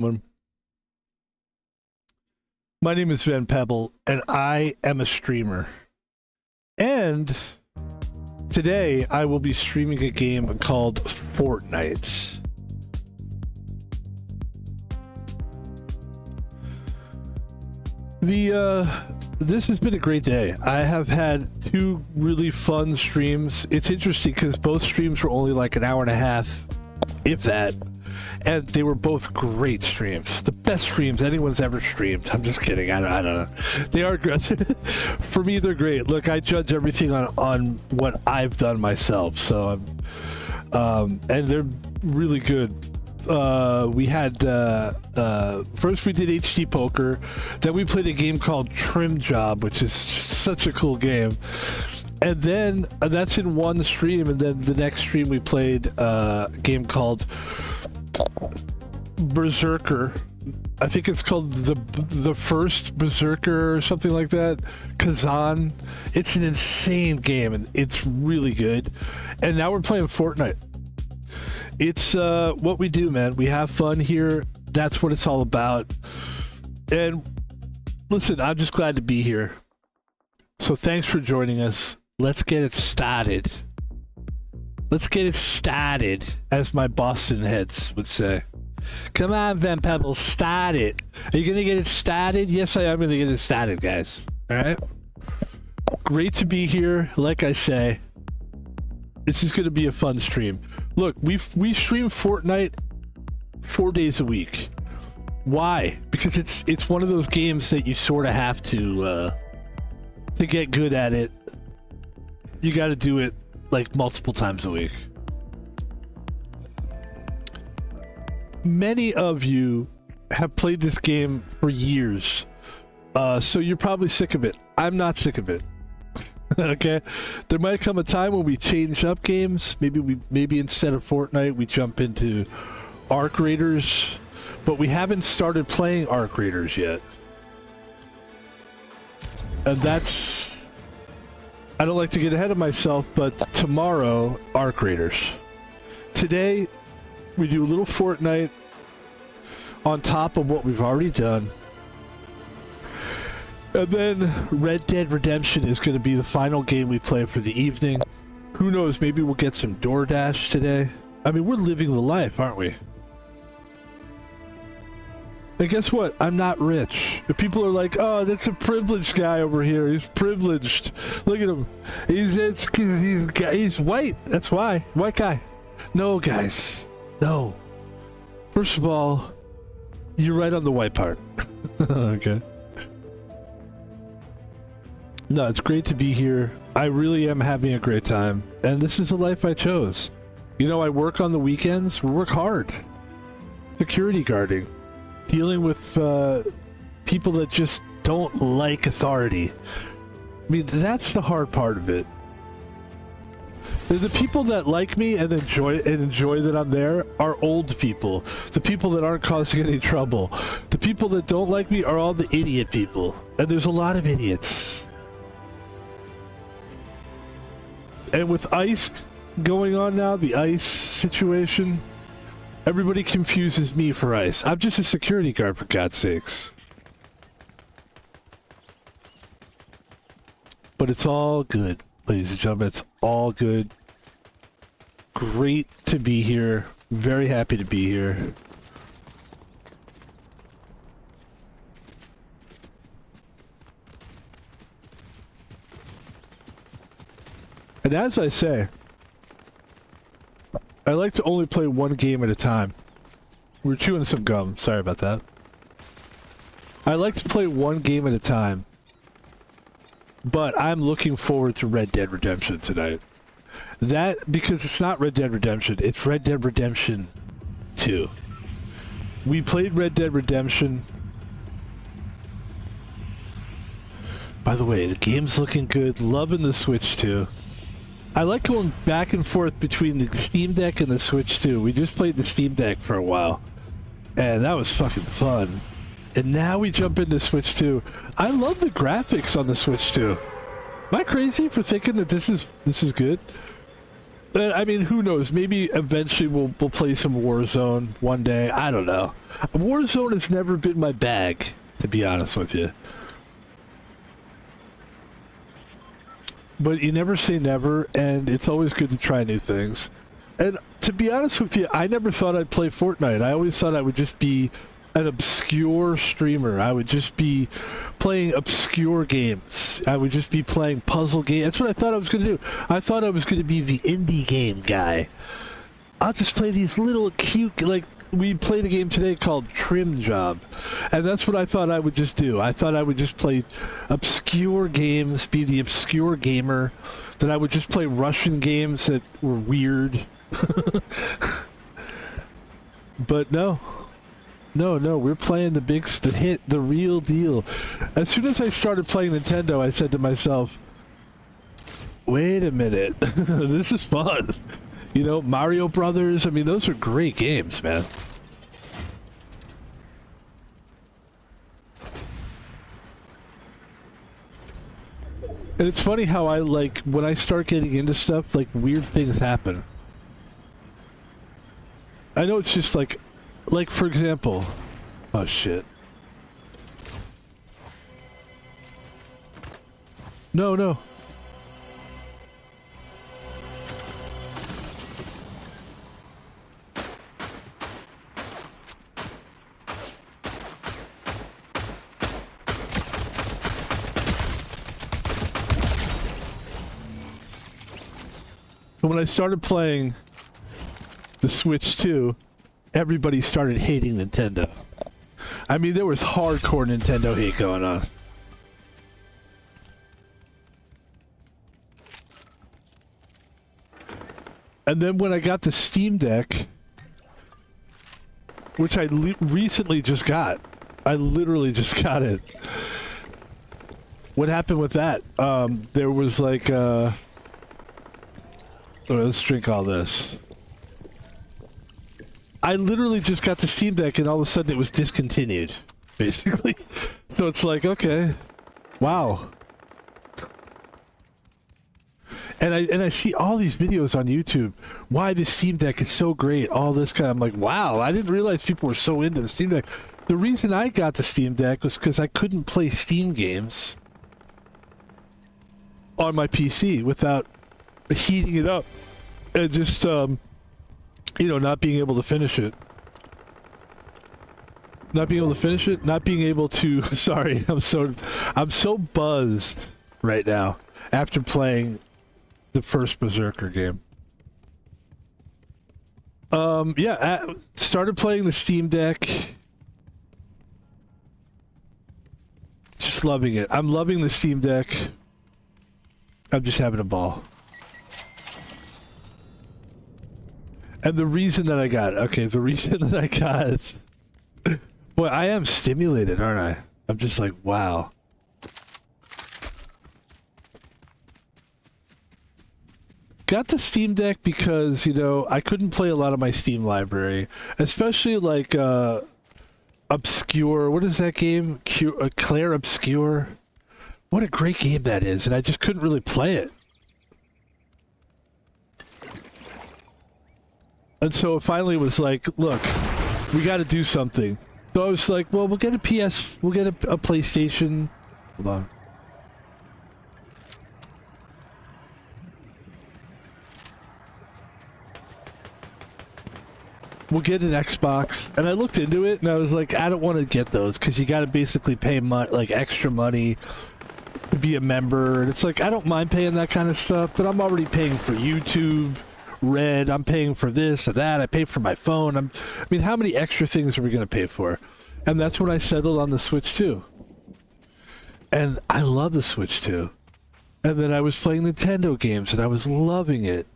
One. My name is Pebble, and I am a streamer. And today I will be streaming a game called Fortnite. This has been a great day. I have had two really fun streams. It's interesting because both streams were only like an hour and a half, if that. And they were both great streams. The best streams anyone's ever streamed. I'm just kidding. I don't know. They are good. For me, they're great. Look, I judge everything on what I've done myself. So, and they're really good. We had first we did HD poker, then we played a game called Trim Job, which is such a cool game, and then that's in one stream, and then the next stream we played a game called Berserker. I think it's called the first Berserker or something like that. Kazan. It's an insane game and it's really good. And now we're playing Fortnite. It's what we do, man. We have fun here. That's what it's all about. And listen, I'm just glad to be here. So thanks for joining us. Let's get it started. Let's get it started, as my Boston heads would say. Come on, Pebble, start it. Are you gonna get it started? Yes, I am gonna get it started, guys. All right. Great to be here. Like I say, this is gonna be a fun stream. Look, we stream Fortnite 4 days a week. Why? Because it's one of those games that you sort of have to get good at it. You got to do it like multiple times a week. Many of you have played this game for years, so you're probably sick of it. I'm not sick of it. Okay, there might come a time when we change up games. Maybe instead of Fortnite we jump into Arc Raiders, but we haven't started playing Arc Raiders yet, and that's, I don't like to get ahead of myself, but tomorrow Arc Raiders. Today we do a little Fortnite on top of what we've already done. And then Red Dead Redemption is going to be the final game we play for the evening. Who knows, maybe we'll get some DoorDash today. I mean, we're living the life, aren't we? And guess what? I'm not rich. If people are like, oh, that's a privileged guy over here. He's privileged. Look at him. He's white. That's why. White guy. No, guys. No. First of all, you're right on the white part. Okay. No, it's great to be here. I really am having a great time. And this is the life I chose. You know, I work on the weekends. We work hard. Security guarding. Dealing with people that just don't like authority. I mean, that's the hard part of it. The people that like me and enjoy that I'm there are old people. The people that aren't causing any trouble. The people that don't like me are all the idiot people. And there's a lot of idiots. And with ICE going on now, the ICE situation, everybody confuses me for ICE. I'm just a security guard, for God's sakes. But it's all good, ladies and gentlemen. It's all good. Great to be here. Very happy to be here. And as I say, I like to only play one game at a time. We're chewing some gum. Sorry about that. I like to play one game at a time. But I'm looking forward to Red Dead Redemption tonight. That, because it's not Red Dead Redemption, it's Red Dead Redemption 2. We played Red Dead Redemption. By the way, the game's looking good. Loving the Switch too. I like going back and forth between the Steam Deck and the Switch too. We just played the Steam Deck for a while, and that was fucking fun. And now we jump into Switch 2. I love the graphics on the Switch 2. Am I crazy for thinking that this is good? I mean, who knows? Maybe eventually we'll play some Warzone one day. I don't know. Warzone has never been my bag, to be honest with you. But you never say never, and it's always good to try new things. And to be honest with you, I never thought I'd play Fortnite. I always thought I would just be an obscure streamer. I would just be playing obscure games. I would just be playing puzzle games. That's what I thought I was going to do. I thought I was going to be the indie game guy. I'll just play these little cute, like, we played a game today called Trim Job, and that's what I thought I would just do. I thought I would just play obscure games, be the obscure gamer, that I would just play Russian games that were weird. But no, we're playing the hit, the real deal. As soon as I started playing Nintendo, I said to myself, wait a minute, this is fun. You know, Mario Brothers, I mean, those are great games, man. And it's funny how I, like, when I start getting into stuff, like, weird things happen. I know it's just like, for example, oh shit. No. When I started playing the Switch 2, everybody started hating Nintendo. I mean, there was hardcore Nintendo hate going on. And then when I got the Steam Deck, which I recently just got, I literally just got it. What happened with that? There was like, oh, let's drink all this. I literally just got the Steam Deck and all of a sudden it was discontinued, basically. So it's like, okay, wow. And I see all these videos on YouTube, why the Steam Deck is so great, all this kind of, I'm like, wow, I didn't realize people were so into the Steam Deck. The reason I got the Steam Deck was because I couldn't play Steam games on my PC without heating it up and just, you know, not being able to finish it. Not being able to finish it, not being able to, sorry, I'm so buzzed right now after playing the first Berserker game. Yeah, I started playing the Steam Deck. Just loving it. I'm loving the Steam Deck. I'm just having a ball. And the reason that I got, boy, I am stimulated, aren't I? I'm just like, wow. Got the Steam Deck because, you know, I couldn't play a lot of my Steam library, especially like Obscure. What is that game? Claire Obscure. What a great game that is, and I just couldn't really play it. And so it finally was like, look, we got to do something. So I was like, well, we'll get a PlayStation. Hold on. We'll get an Xbox. And I looked into it and I was like, I don't want to get those because you got to basically pay like extra money to be a member. And it's like, I don't mind paying that kind of stuff, but I'm already paying for YouTube Red. I'm paying for this and that. I pay for my phone. I mean, how many extra things are we going to pay for? And that's when I settled on the Switch 2. And I love the Switch 2. And then I was playing Nintendo games and I was loving it.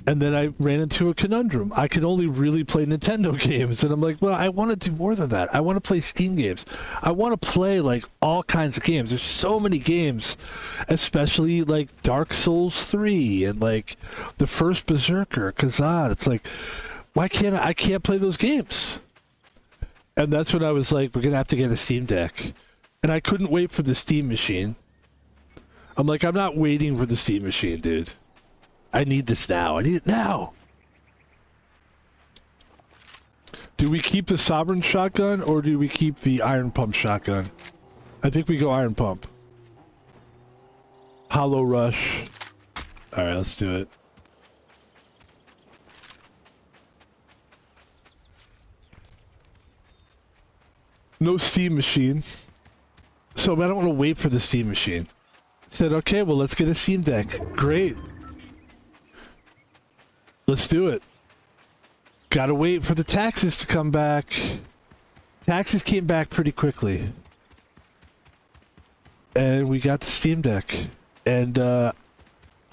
And then I ran into a conundrum. I could only really play Nintendo games. And I'm like, well, I want to do more than that. I want to play Steam games. I want to play, like, all kinds of games. There's so many games, especially, like, Dark Souls 3 and, like, the first Berserker, Kazan. It's like, why can't I can't play those games? And that's when I was like, we're going to have to get a Steam Deck. And I couldn't wait for the Steam machine. I'm like, I'm not waiting for the Steam machine, dude. I need this now. I need it now. Do we keep the Sovereign shotgun or do we keep the Iron Pump shotgun? I think we go Iron Pump. Hollow Rush. Alright, let's do it. No Steam machine. So I don't want to wait for the Steam machine. Said, okay, well, let's get a Steam Deck. Great. Let's do it. Gotta wait for the taxes to come back. Taxes came back pretty quickly. And we got the Steam Deck. And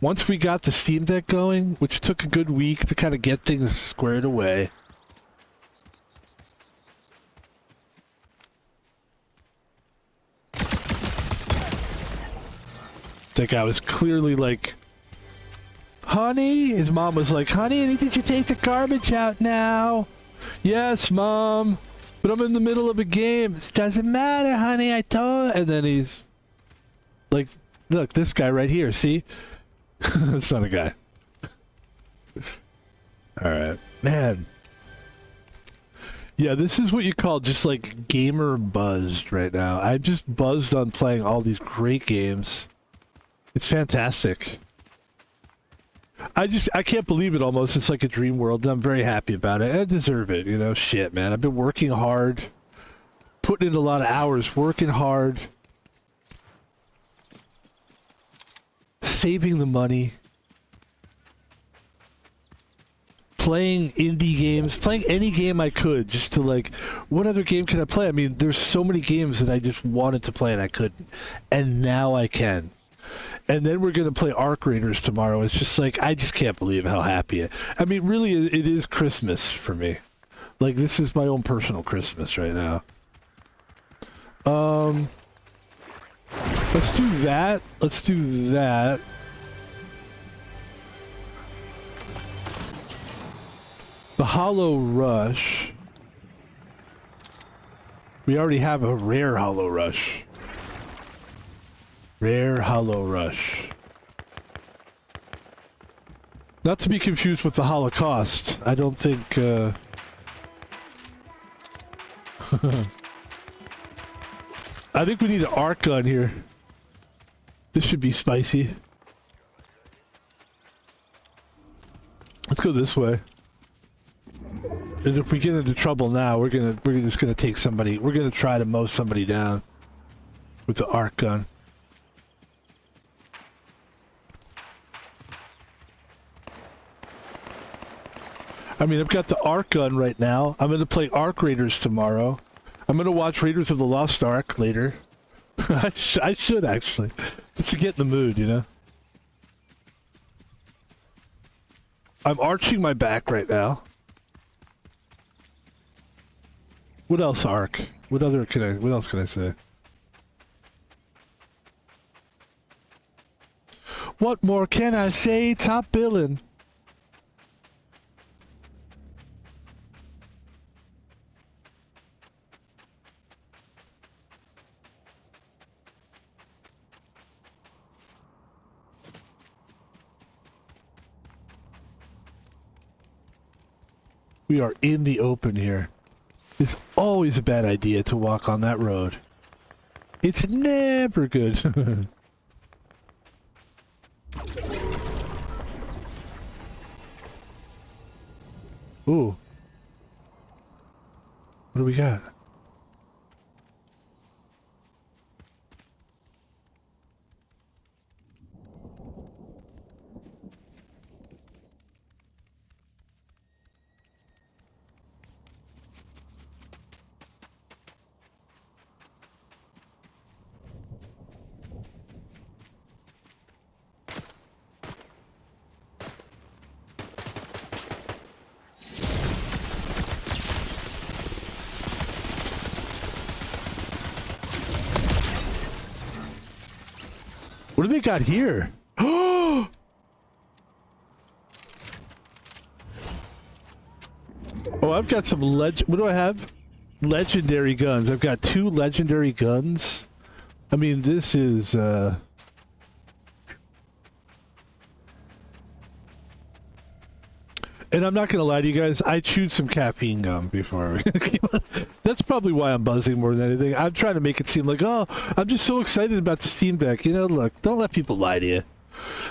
once we got the Steam Deck going, which took a good week to kind of get things squared away. That guy was clearly like, honey, his mom was like, honey, I need you to take the garbage out now. Yes, mom, but I'm in the middle of a game. It doesn't matter, honey, I told. And then he's like, look, this guy right here, see? That's not a guy. Alright, man. Yeah, this is what you call just like gamer buzzed right now. I'm just buzzed on playing all these great games. It's fantastic. I can't believe it almost. It's like a dream world. I'm very happy about it. I deserve it, you know? Shit, man. I've been working hard. Putting in a lot of hours. Working hard. Saving the money. Playing indie games. Playing any game I could. Just to like, what other game can I play? I mean, there's so many games that I just wanted to play and I couldn't. And now I can. And then we're going to play Arc Raiders tomorrow. It's just like, I just can't believe how happy I mean, really, it is Christmas for me. Like, this is my own personal Christmas right now. Let's do that. Let's do that. The Hollow Rush. We already have a rare Hollow Rush. Rare Hollow Rush. Not to be confused with the Holocaust. I don't think, I think we need an arc gun here. This should be spicy. Let's go this way. And if we get into trouble now, we're just gonna take somebody. We're gonna try to mow somebody down with the arc gun. I mean, I've got the Arc gun right now. I'm going to play Arc Raiders tomorrow. I'm going to watch Raiders of the Lost Ark later. I should, actually. Just to get in the mood, you know? I'm arching my back right now. What else, Arc? What else can I say? What more can I say? Top billin'. We are in the open here. It's always a bad idea to walk on that road. It's never good. Ooh. What do we got? What do they got here? Oh, I've got some what do I have? Legendary guns. I've got 2 legendary guns. I mean, this is And I'm not gonna lie to you guys, I chewed some caffeine gum before. That's probably why I'm buzzing more than anything. I'm trying to make it seem like, oh, I'm just so excited about the Steam Deck. You know, look, don't let people lie to you.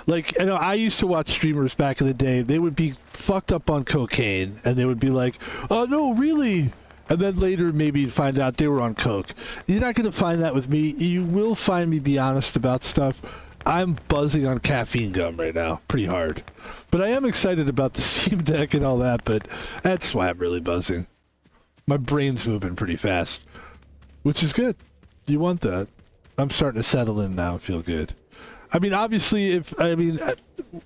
Like, you know, I used to watch streamers back in the day. They would be fucked up on cocaine, and they would be like, oh, no, really? And then later, maybe you'd find out they were on coke. You're not going to find that with me. You will find me be honest about stuff. I'm buzzing on caffeine gum right now, pretty hard. But I am excited about the Steam Deck and all that, but that's why I'm really buzzing. My brain's moving pretty fast, which is good. You want that. I'm starting to settle in now and feel good. I mean, obviously,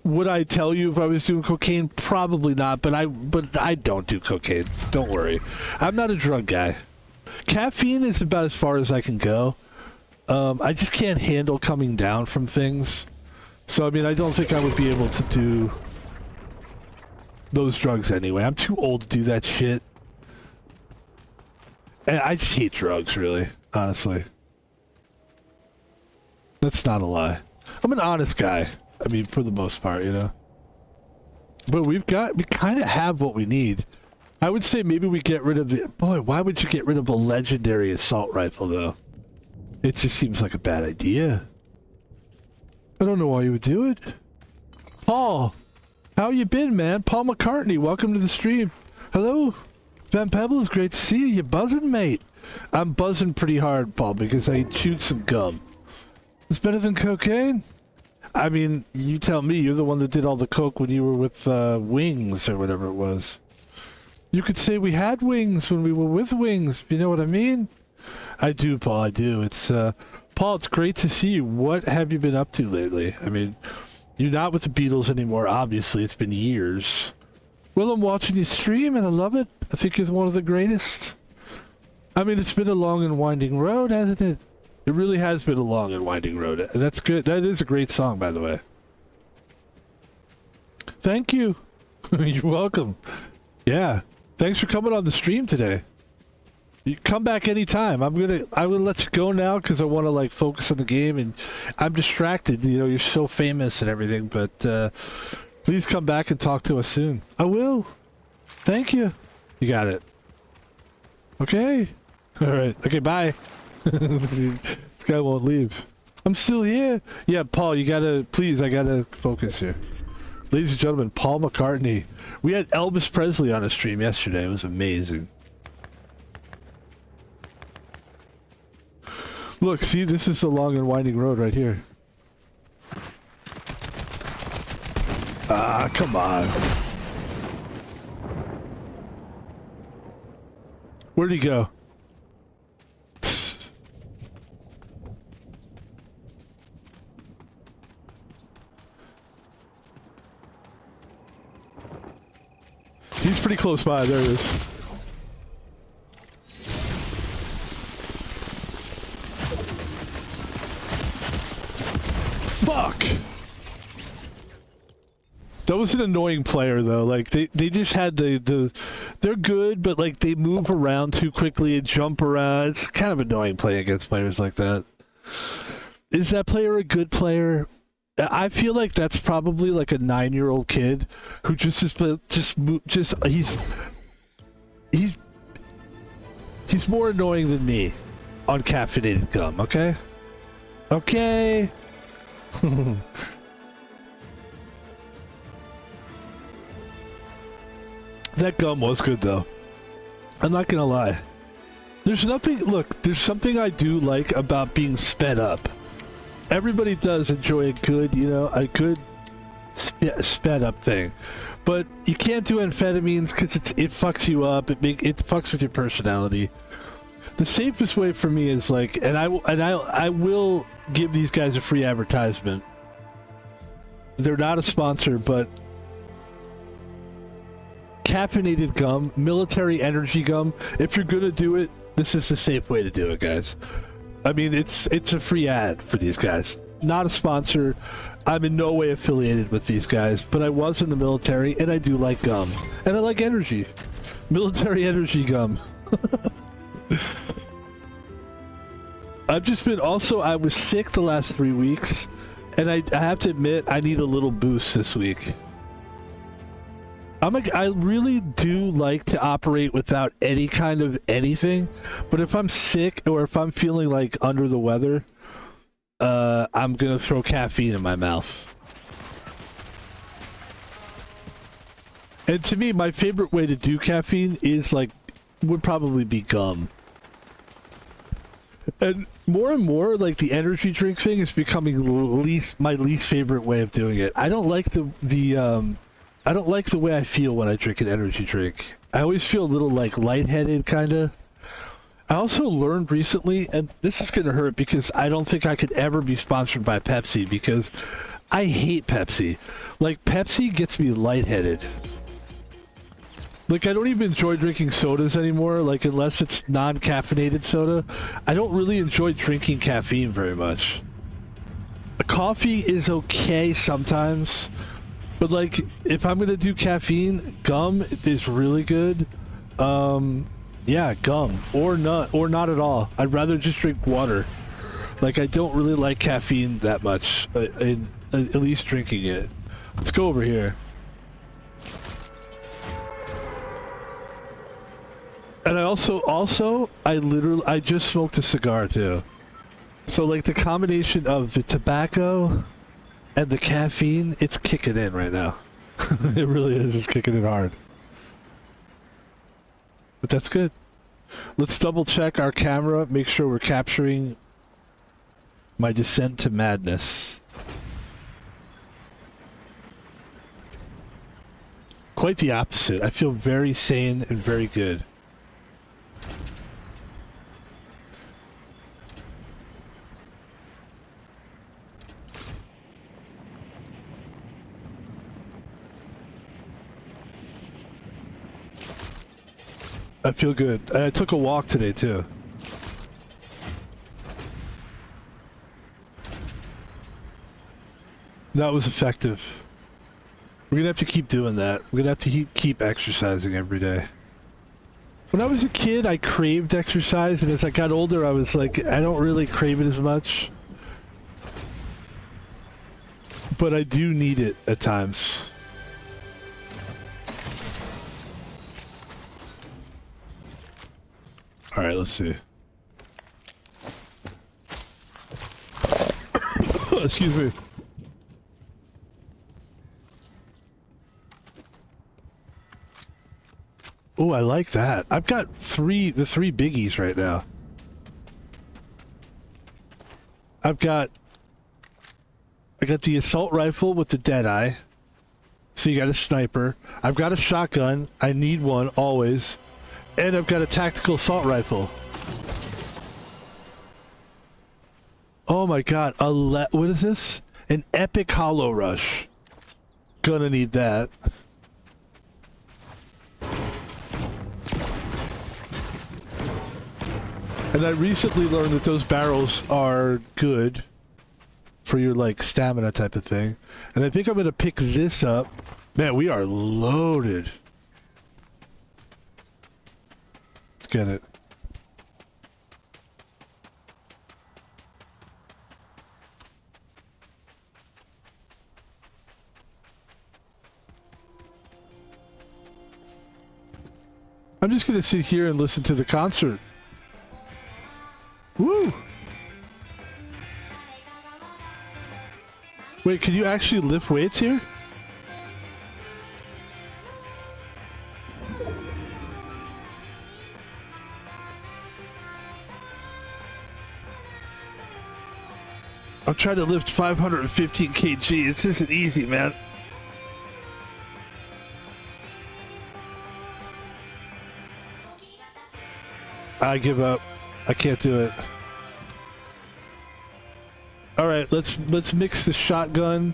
would I tell you if I was doing cocaine? Probably not, but I don't do cocaine. Don't worry. I'm not a drug guy. Caffeine is about as far as I can go. I just can't handle coming down from things. So, I mean, I don't think I would be able to do those drugs anyway. I'm too old to do that shit. And I just hate drugs, really, honestly. That's not a lie. I'm an honest guy. I mean, for the most part, you know. But we kind of have what we need. I would say maybe we get rid of the... Boy, why would you get rid of a legendary assault rifle, though? It just seems like a bad idea. I don't know why you would do it. Paul, how you been, man? Paul McCartney, welcome to the stream. Hello. Van Pebble, it's great to see you. You buzzing, mate? I'm buzzing pretty hard, Paul, because I chewed some gum. It's better than cocaine? I mean, you tell me. You're the one that did all the coke when you were with Wings or whatever it was. You could say we had wings when we were with Wings. You know what I mean? I do, Paul. I do. It's Paul, it's great to see you. What have you been up to lately? I mean, you're not with the Beatles anymore, obviously. It's been years. Well, I'm watching you stream, and I love it. I think you're one of the greatest. I mean, it's been a long and winding road, hasn't it? It really has been a long and winding road. That's good. That is a great song, by the way. Thank you. You're welcome. Yeah. Thanks for coming on the stream today. You come back anytime. I will let you go now because I want to like focus on the game, and I'm distracted. You know, you're so famous and everything, but please come back and talk to us soon. I will. Thank you. You got it. Okay. All right. Okay, bye. This guy won't leave. I'm still here. Yeah, Paul, you gotta, please, I gotta focus here. Ladies and gentlemen, Paul McCartney. We had Elvis Presley on a stream yesterday. It was amazing. Look, see, this is the long and winding road right here. Ah, come on. Where'd he go? He's pretty close by. There it is. Fuck! That was an annoying player, though. Like, they just had they're good, but, like, they move around too quickly and jump around. It's kind of annoying playing against players like that. Is that player a good player? I feel like that's probably like a 9-year-old kid who he's more annoying than me on caffeinated gum, okay? Okay. That gum was good though. I'm not gonna lie. There's something I do like about being sped up. Everybody does enjoy a good, you know, a good sped up thing, but you can't do amphetamines because it fucks you up. It fucks with your personality. The safest way for me is like, and I will give these guys a free advertisement. They're not a sponsor, but caffeinated gum, military energy gum. If you're gonna do it, this is the safe way to do it, guys. I mean, it's a free ad for these guys. Not a sponsor. I'm in no way affiliated with these guys, but I was in the military, and I do like gum. And I like energy. Military energy gum. I've just been... Also, I was sick the last 3 weeks, and I have to admit, I need a little boost this week. I really do like to operate without any kind of anything, but if I'm sick or if I'm feeling like under the weather, I'm gonna throw caffeine in my mouth. And to me, my favorite way to do caffeine is would probably be gum. And more, like the energy drink thing is becoming my least favorite way of doing it. I don't like I don't like the way I feel when I drink an energy drink. I always feel a little like lightheaded, kind of. I also learned recently, and this is going to hurt because I don't think I could ever be sponsored by Pepsi because I hate Pepsi. Like, Pepsi gets me lightheaded. Like, I don't even enjoy drinking sodas anymore, like, unless it's non-caffeinated soda. I don't really enjoy drinking caffeine very much. Coffee is okay sometimes, but, like, if I'm gonna do caffeine, gum is really good. Yeah, gum. Or not at all. I'd rather just drink water. Like, I don't really like caffeine that much, at least drinking it. Let's go over here. And I I just smoked a cigar too. So like the combination of the tobacco and the caffeine, it's kicking in right now. It really is, it's kicking in hard. But that's good. Let's double check our camera, make sure we're capturing my descent to madness. Quite the opposite. I feel very sane and very good. I feel good. I took a walk today too. That was effective. We're gonna have to keep doing that. We're gonna have to keep exercising every day. When I was a kid, I craved exercise, and as I got older, I was like, I don't really crave it as much. But I do need it at times. Alright, let's see. Excuse me. Oh, I like that. I've got the three biggies right now. I got the assault rifle with the Deadeye. So you got a sniper. I've got a shotgun. I need one always. And I've got a tactical assault rifle. Oh my god, what is this? An epic hollow rush. Gonna need that. And I recently learned that those barrels are good for your, like, stamina type of thing. And I think I'm gonna pick this up. Man, we are loaded. Let's get it. I'm just gonna sit here and listen to the concert. Woo! Wait, can you actually lift weights here? I'm trying to lift 515 kg. This isn't easy, man. I give up. I can't do it. All right, let's mix the shotgun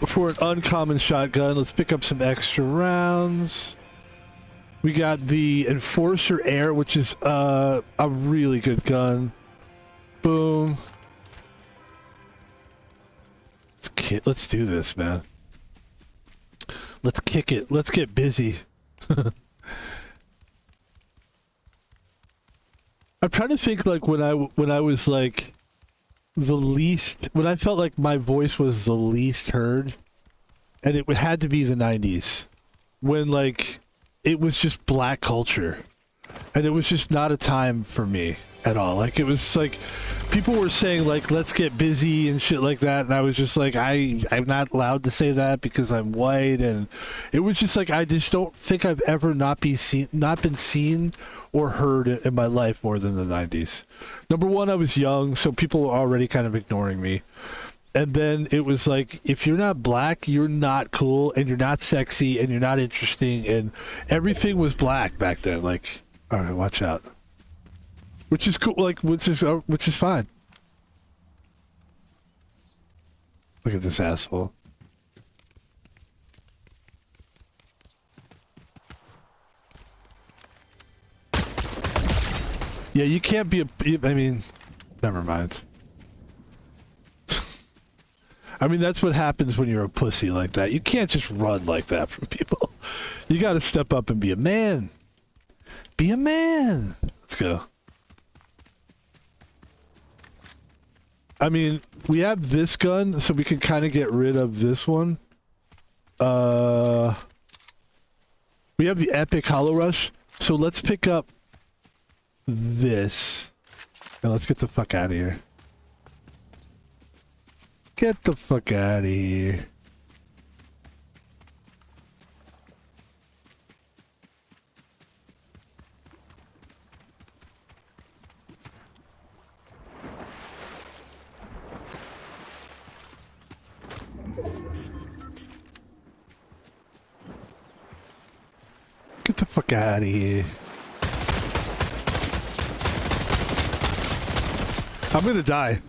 for an uncommon shotgun. Let's pick up some extra rounds. We got the Enforcer Air, which is a really good gun. Boom. Let's do this, man. Let's kick it. Let's get busy. I'm trying to think, like, when I was like when I felt like my voice was the least heard, and it had to be the 90s. when like it was just black culture, and it was just not a time for me at all. Like it was like people were saying like let's get busy and shit like that, and I was just like I'm not allowed to say that because I'm white, and it was just like I just don't think I've ever not been seen or heard in my life more than the 90s. Number one, I was young, so people were already kind of ignoring me. And then it was like, if you're not black, you're not cool, and you're not sexy, and you're not interesting, and everything was black back then. Like, all right, watch out. Which is cool, like, which is fine. Look at this asshole. Yeah, you can't be I mean, never mind. I mean, that's what happens when you're a pussy like that. You can't just run like that from people. You gotta step up and be a man. Be a man. Let's go. I mean, we have this gun, so we can kind of get rid of this one. We have the Epic Hollow Rush, so let's pick up this. And let's get the fuck out of here. Get the fuck out of here. Get the fuck out of here. I'm gonna die.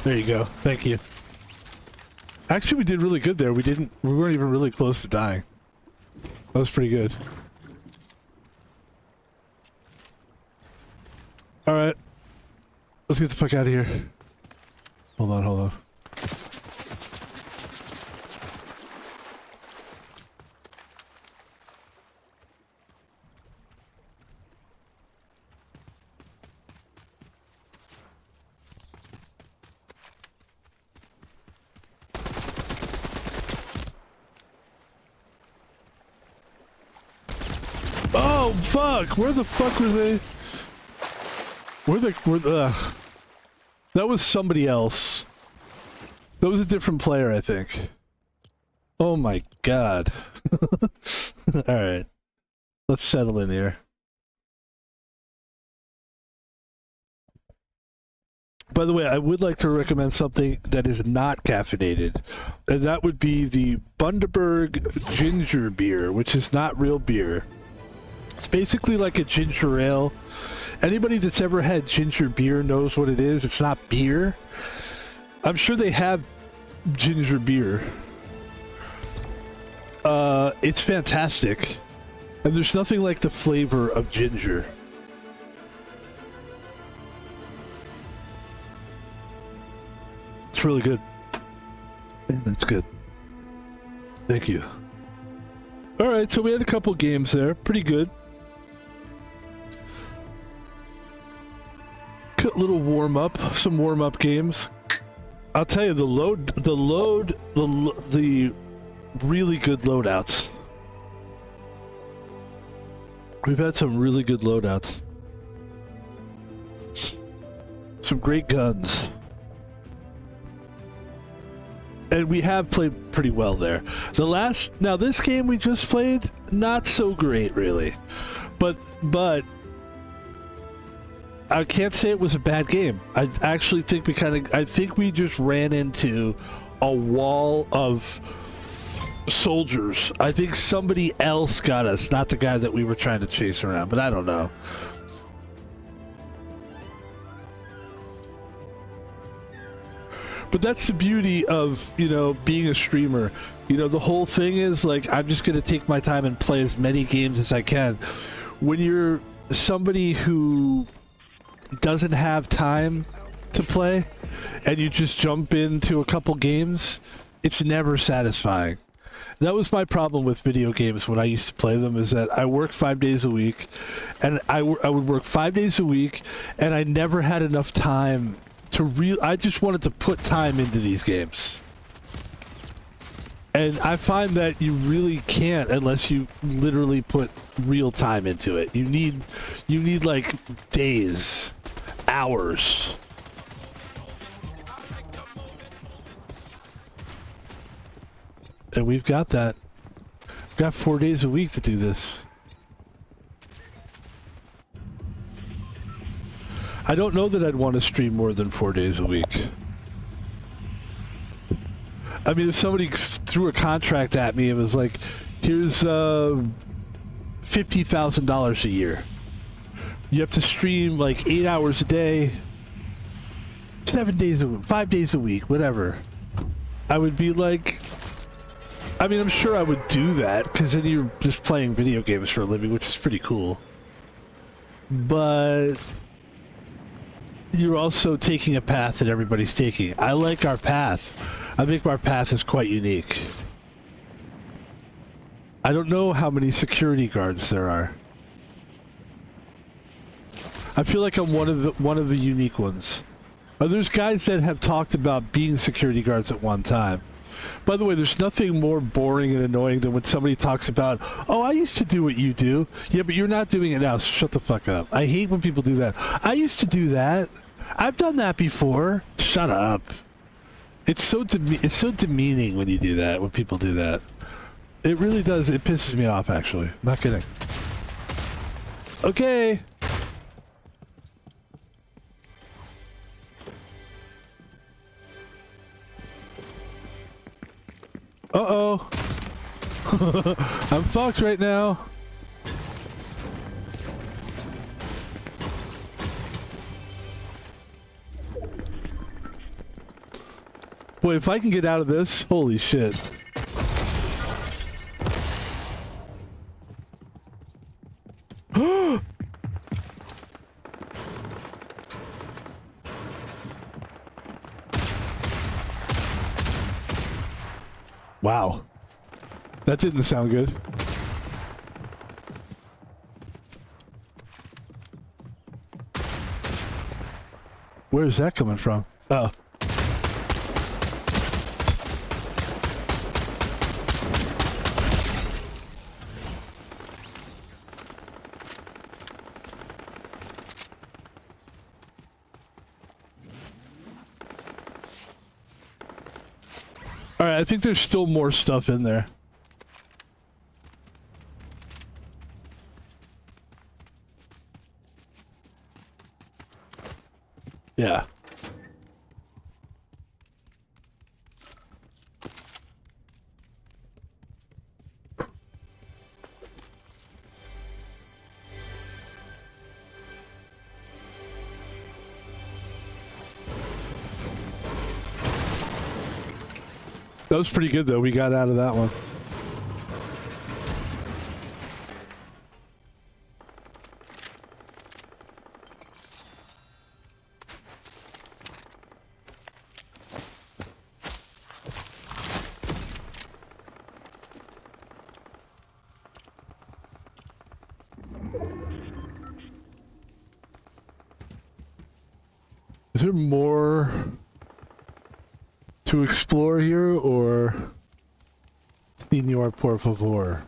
There you go. Thank you. Actually, we did really good there. We weren't even really close to dying. That was pretty good. All right. Let's get the fuck out of here. Hold on, hold on. Oh, fuck! Where the fuck were they? That was somebody else. That was a different player, I think. Oh my god. Alright. Let's settle in here. By the way, I would like to recommend something that is not caffeinated. And that would be the Bundaberg ginger beer, which is not real beer. It's basically like a ginger ale. Anybody that's ever had ginger beer knows what it is. It's not beer. I'm sure they have ginger beer. It's fantastic. And there's nothing like the flavor of ginger. It's really good. It's good. Thank you. Alright, so we had a couple games there. Pretty good. Little warm-up, some warm-up games. I'll tell you, the really good loadouts. We've had some really good loadouts. Some great guns. And we have played pretty well there. Now this game we just played, not so great really. But I can't say it was a bad game. I actually think I think we just ran into a wall of soldiers. I think somebody else got us, not the guy that we were trying to chase around, but I don't know. But that's the beauty of, you know, being a streamer. You know, the whole thing is like, I'm just going to take my time and play as many games as I can. When you're somebody who doesn't have time to play and you just jump into a couple games, it's never satisfying. That was my problem with video games when I used to play them, is that I worked 5 days a week, and I would work 5 days a week, and I never had enough time to I just wanted to put time into these games. And I find that you really can't unless you literally put real time into it. You need like days, hours. And we've got that. We've got 4 days a week to do this. I don't know that I'd want to stream more than 4 days a week. I mean, if somebody threw a contract at me and was like, here's $50,000 a year. You have to stream like 8 hours a day, 7 days a week, 5 days a week, whatever. I would be like, I mean, I'm sure I would do that, because then you're just playing video games for a living, which is pretty cool. But you're also taking a path that everybody's taking. I like our path. I think our path is quite unique. I don't know how many security guards there are. I feel like I'm one of the unique ones. There's guys that have talked about being security guards at one time. By the way, there's nothing more boring and annoying than when somebody talks about, oh, I used to do what you do. Yeah, but you're not doing it now, so shut the fuck up. I hate when people do that. I used to do that. I've done that before. Shut up. It's so demeaning when you do that, when people do that. It really does. It pisses me off, actually. I'm not kidding. Okay. Uh-oh. I'm fucked right now. Boy, if I can get out of this, holy shit. Wow. That didn't sound good. Where's that coming from? Oh. Alright, I think there's still more stuff in there. Yeah. That was pretty good, though. We got out of that one. Is there more to explore here, or Senor por favor?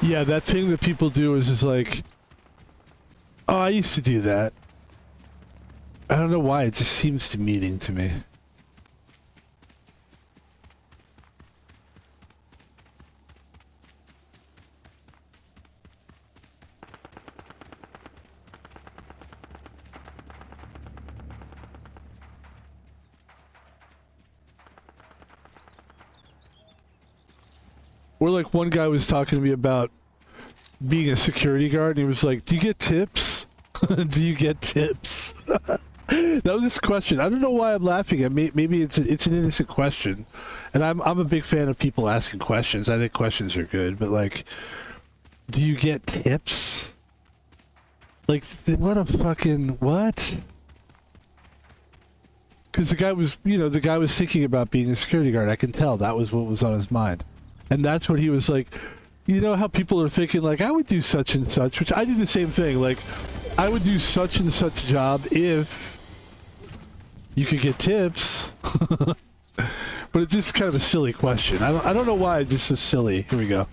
Yeah, that thing that people do is just like, oh, I used to do that. I don't know why, it just seems demeaning to me. Or like one guy was talking to me about being a security guard, and he was like, do you get tips? Do you get tips? That was this question. I don't know why I'm laughing. Maybe it's an innocent question, and I'm a big fan of people asking questions. I think questions are good, but like, do you get tips? Like, what a fucking what? Because the guy was, the guy was thinking about being a security guard. I can tell that was what was on his mind, and that's what he was like. You know how people are thinking like, I would do such and such, which I do the same thing. Like, I would do such and such job if you could get tips. But it's just kind of a silly question. I don't know why it's just so silly. Here we go.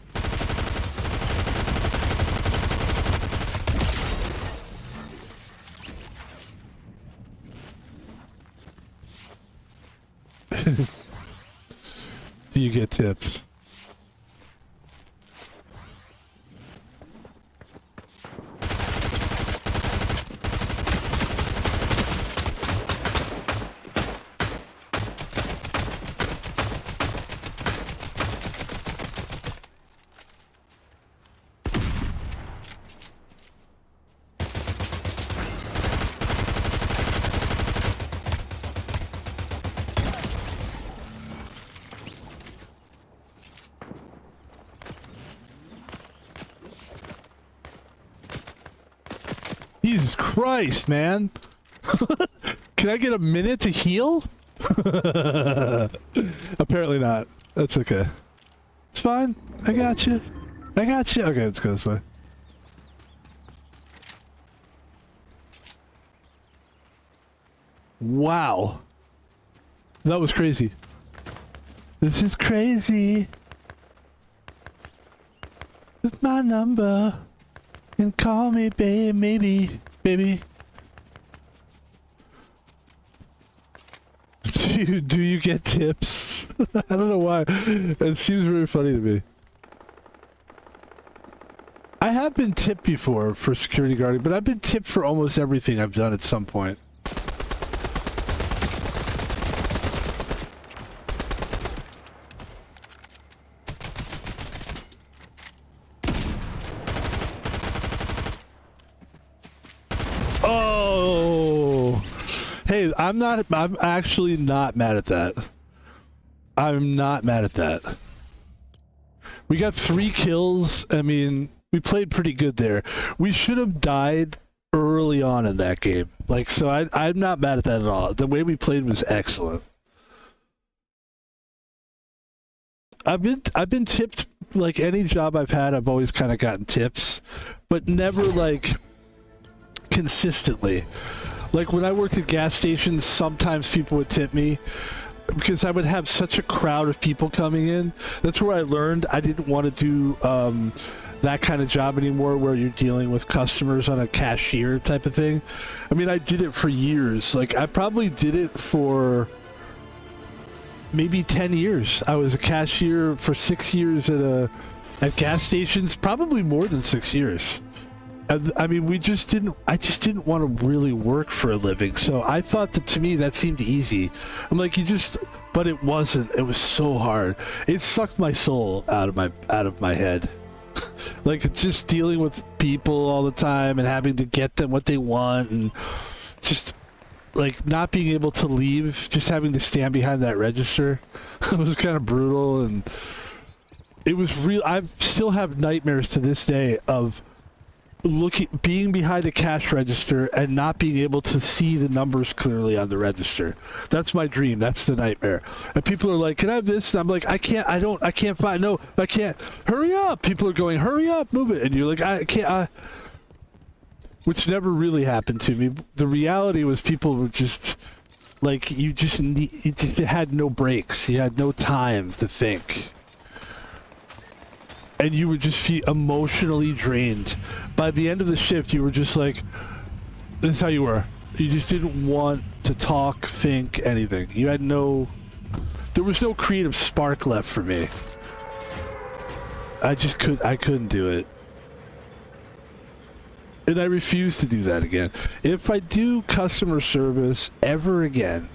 Do you get tips? Jesus Christ, man. Can I get a minute to heal? Apparently not. That's okay. It's fine. I got you. I got you. Okay, let's go this way. Wow. That was crazy. This is crazy. It's my number. And call me, babe, maybe, baby. Do you get tips? I don't know why. It seems very funny to me. I have been tipped before for security guarding, but I've been tipped for almost everything I've done at some point. Hey, I'm actually not mad at that. I'm not mad at that. We got 3 kills. I mean, we played pretty good there. We should have died early on in that game. Like, so I'm not mad at that at all. The way we played was excellent. I've been tipped. Like any job I've had, I've always kind of gotten tips, but never like consistently. Like when I worked at gas stations, sometimes people would tip me because I would have such a crowd of people coming in. That's where I learned I didn't want to do that kind of job anymore where you're dealing with customers on a cashier type of thing. I mean, I did it for years. Like I probably did it for maybe 10 years. I was a cashier for 6 years at gas stations, probably more than 6 years. I mean, I just didn't want to really work for a living. So I thought that to me, that seemed easy. I'm like, but it wasn't. It was so hard. It sucked my soul out of my head. Like it's just dealing with people all the time and having to get them what they want and just like not being able to leave, just having to stand behind that register. It was kind of brutal and it was real. I still have nightmares to this day of being behind a cash register and not being able to see the numbers clearly on the register. That's my dream. That's the nightmare. And people are like, can I have this? And I'm like, I can't find, no, I can't. Hurry up. People are going, hurry up, move it. And you're like, I can't, which never really happened to me. The reality was people were just like, you had no breaks. You had no time to think. And you would just feel emotionally drained. By the end of the shift, you were just like, this is how you were. You just didn't want to talk, think, anything. You had there was no creative spark left for me. I couldn't do it. And I refuse to do that again. If I do customer service ever again,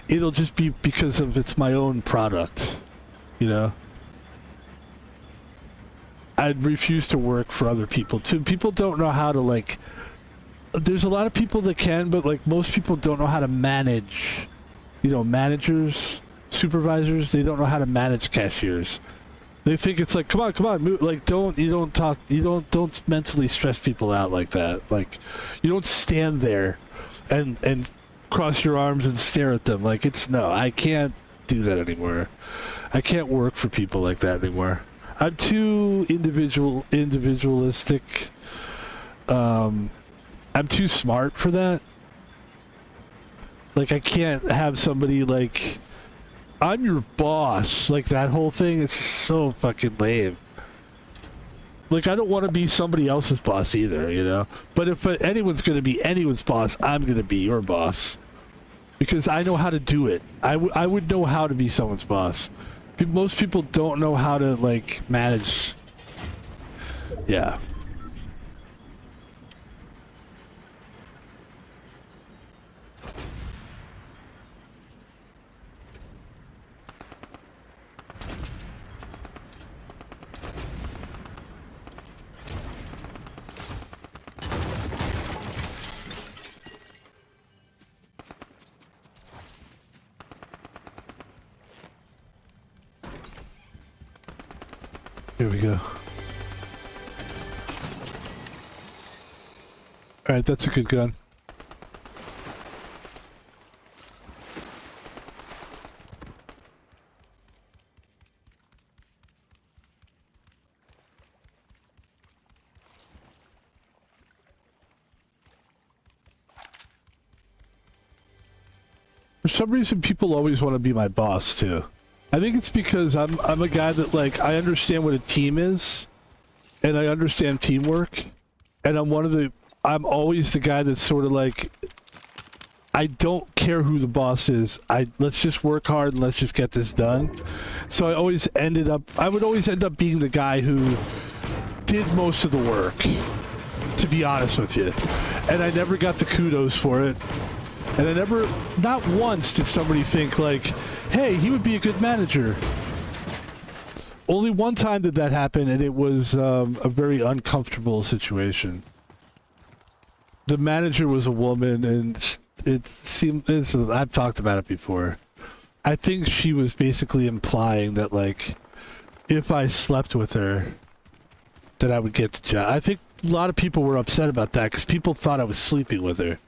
it'll just be because of it's my own product, you know? I'd refuse to work for other people too. People don't know how to like there's a lot of people that can, but like most people don't know how to manage. You know, managers, supervisors, they don't know how to manage cashiers. They think it's like, come on, move. Like, don't mentally stress people out like that. Like, you don't stand there and cross your arms and stare at them. Like, no, I can't do that anymore. I can't work for people like that anymore. I'm too individualistic. I'm too smart for that. Like, I can't have somebody like, I'm your boss. Like, that whole thing is so fucking lame. Like, I don't want to be somebody else's boss either, you know? But if anyone's going to be anyone's boss, I'm going to be your boss. Because I know how to do it. I would know how to be someone's boss. Most people don't know how to, like, manage. Yeah. Here we go. Alright, that's a good gun. For some reason, people always want to be my boss, too. I think it's because I'm a guy that, like, I understand what a team is, and I understand teamwork, and I'm always the guy that's sort of like, I don't care who the boss is. Let's just work hard and let's just get this done. So I would always end up being the guy who did most of the work, to be honest with you. And I never got the kudos for it. And not once did somebody think like, hey, he would be a good manager. Only one time did that happen, and it was a very uncomfortable situation. The manager was a woman, and I've talked about it before. I think she was basically implying that, like, if I slept with her, that I would get the job. I think a lot of people were upset about that because people thought I was sleeping with her.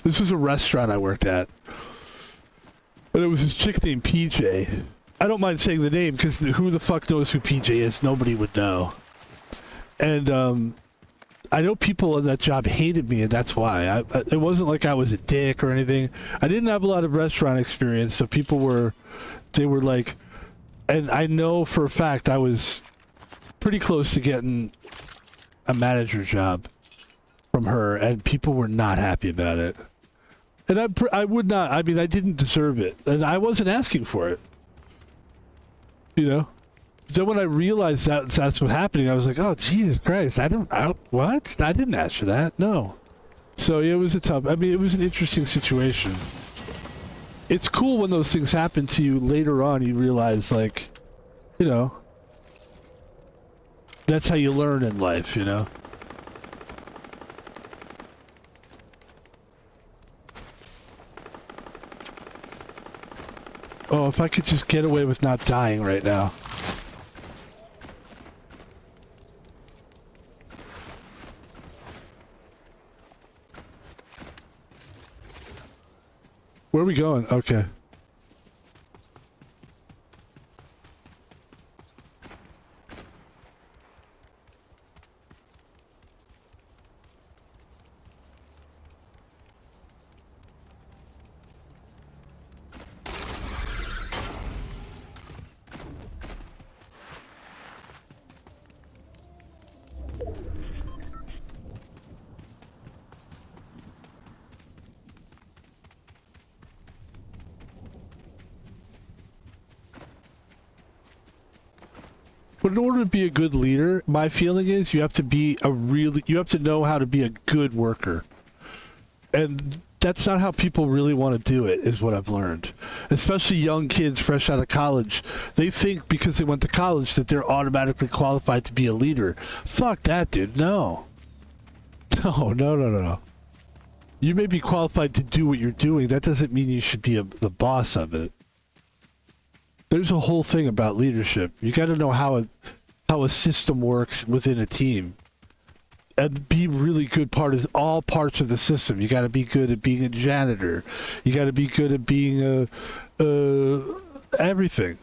This was a restaurant I worked at. And it was this chick named PJ. I don't mind saying the name because who the fuck knows who PJ is? Nobody would know. And I know people in that job hated me, and that's why. It wasn't like I was a dick or anything. I didn't have a lot of restaurant experience, so they were like, and I know for a fact I was pretty close to getting a manager job from her, and people were not happy about it. And I would not, I mean, I didn't deserve it, and I wasn't asking for it. You know? Then when I realized that's what happening, I was like, oh, Jesus Christ, what? I didn't ask for that, no. So it was it was an interesting situation. It's cool when those things happen to you later on, you realize, like, you know, that's how you learn in life, you know? Oh, if I could just get away with not dying right now. Where are we going? Okay. But in order to be a good leader, my feeling is you have to know how to be a good worker. And that's not how people really want to do it, is what I've learned. Especially young kids fresh out of college. They think because they went to college that they're automatically qualified to be a leader. Fuck that, dude. No. No. You may be qualified to do what you're doing. That doesn't mean you should be the boss of it. There's a whole thing about leadership. You got to know how a system works within a team, and be really good part of all parts of the system. You got to be good at being a janitor. You got to be good at being everything.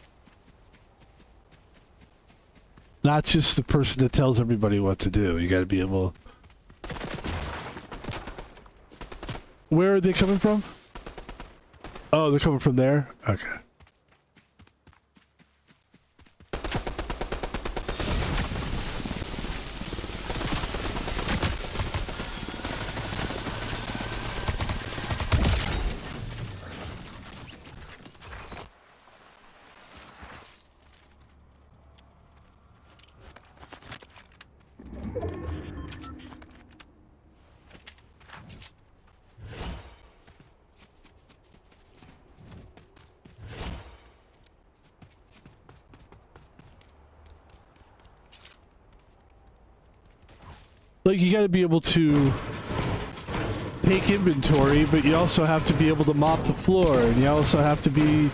Not just the person that tells everybody what to do. You got to be able. Where are they coming from? Oh, they're coming from there? Okay. Like, you got to be able to take inventory, but you also have to be able to mop the floor, and you also have to be,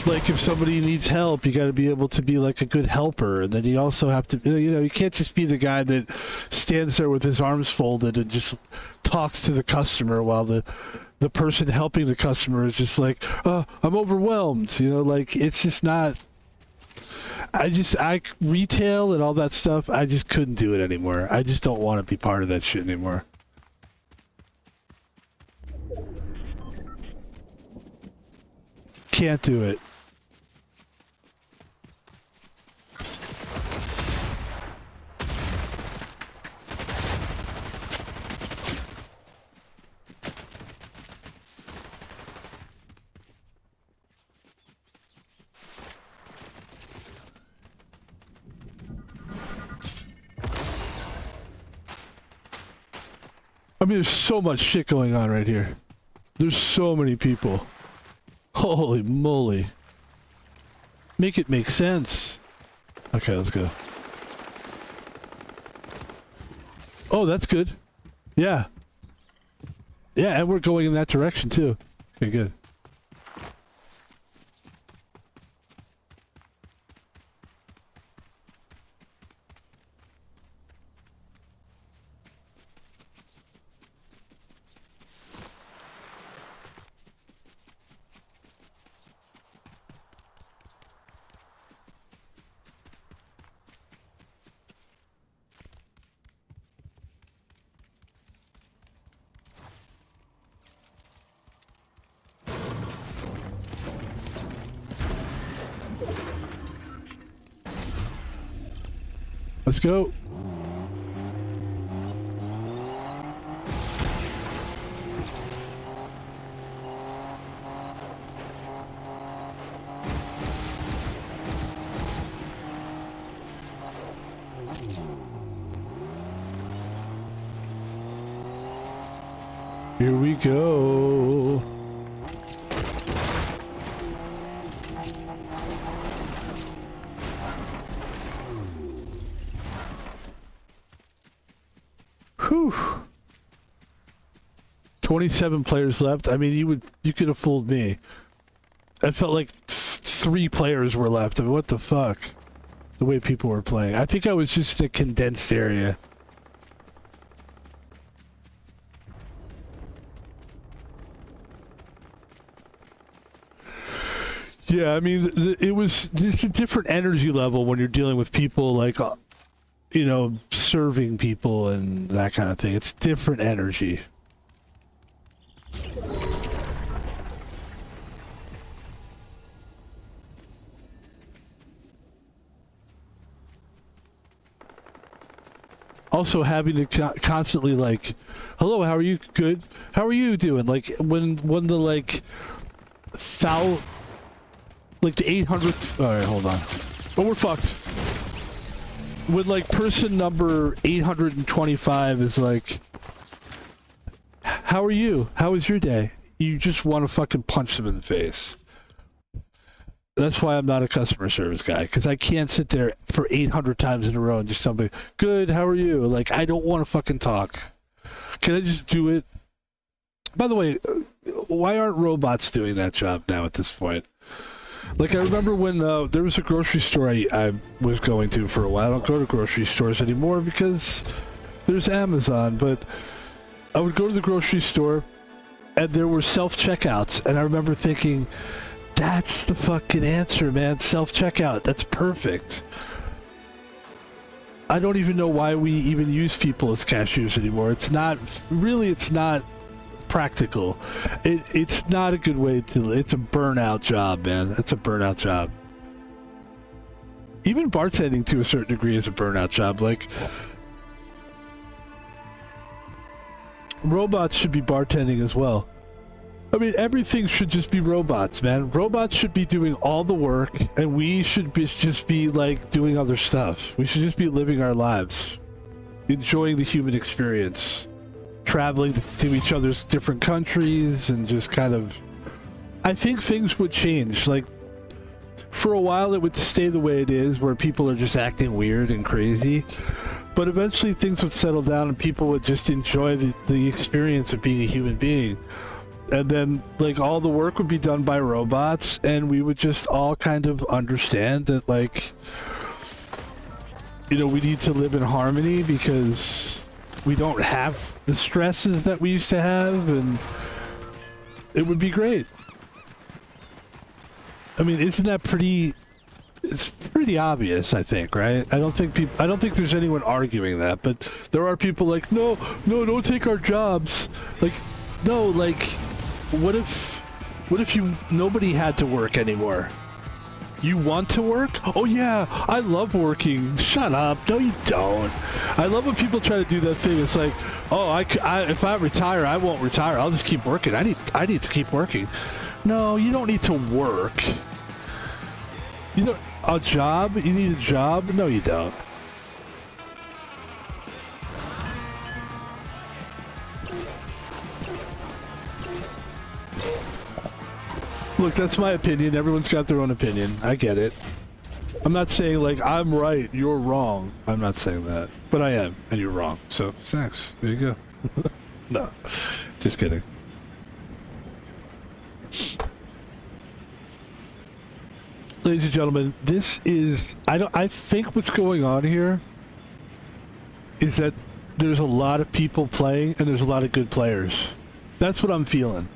like, if somebody needs help, you got to be able to be, like, a good helper, and then you also have to, you know, you can't just be the guy that stands there with his arms folded and just talks to the customer while the person helping the customer is just like, oh, I'm overwhelmed, you know, like, it's just not... I retail and all that stuff, I just couldn't do it anymore. I just don't want to be part of that shit anymore. Can't do it. I mean, there's so much shit going on right here. There's so many people. Holy moly. Make it make sense. Okay, let's go. Oh, that's good. Yeah. Yeah, and we're going in that direction too. Okay, good. Let's go. Here we go. Whew. 27 players left. I mean, you could have fooled me. I felt like 3 players were left. I mean, what the fuck? The way people were playing. I think I was just in a condensed area. Yeah, I mean, it was just a different energy level when you're dealing with people like, you know, serving people and that kind of thing. It's different energy. Also having to constantly like, hello, how are you? Good. How are you doing? Like when the like foul, like the 800th. All right, hold on. Oh, we're fucked. When like person number 825 is like, how are you? How was your day? You just want to fucking punch them in the face. That's why I'm not a customer service guy, because I can't sit there for 800 times in a row and just tell me, good, how are you? Like, I don't want to fucking talk. Can I just do it? By the way, why aren't robots doing that job now at this point? Like, I remember when there was a grocery store I was going to for a while. I don't go to grocery stores anymore because there's Amazon, but I would go to the grocery store and there were self-checkouts, and I remember thinking, that's the fucking answer, man. Self-checkout. That's perfect. I don't even know why we even use people as cashiers anymore. It's not practical. It's not a good way to. It's a burnout job, man. It's a burnout job. Even bartending to a certain degree is a burnout job. Like, robots should be bartending as well. I mean, everything should just be robots, man. Robots should be doing all the work, and we should just be like doing other stuff. We should just be living our lives, enjoying the human experience, traveling to each other's different countries, and just kind of. I think things would change. Like, for a while, it would stay the way it is, where people are just acting weird and crazy. But eventually, things would settle down, and people would just enjoy the experience of being a human being. And then, like, all the work would be done by robots, and we would just all kind of understand that, like, you know, we need to live in harmony because we don't have the stresses that we used to have, and it would be great. I mean, isn't that pretty... It's pretty obvious, I think, right? I don't think there's anyone arguing that, but there are people like, no, don't take our jobs. Like, no, like... What if nobody had to work anymore? You want to work? Oh yeah, I love working. Shut up. No, you don't. I love when people try to do that thing. It's like, oh, if I retire, I won't retire. I'll just keep working. I need to keep working. No, you don't need to work. You know, a job? You need a job? No, you don't. Look, that's my opinion. Everyone's got their own opinion. I get it. I'm not saying, like, I'm right, you're wrong. I'm not saying that. But I am, and you're wrong. So, thanks. There you go. No. Just kidding. Ladies and gentlemen, this is... I think what's going on here is that there's a lot of people playing, and there's a lot of good players. That's what I'm feeling.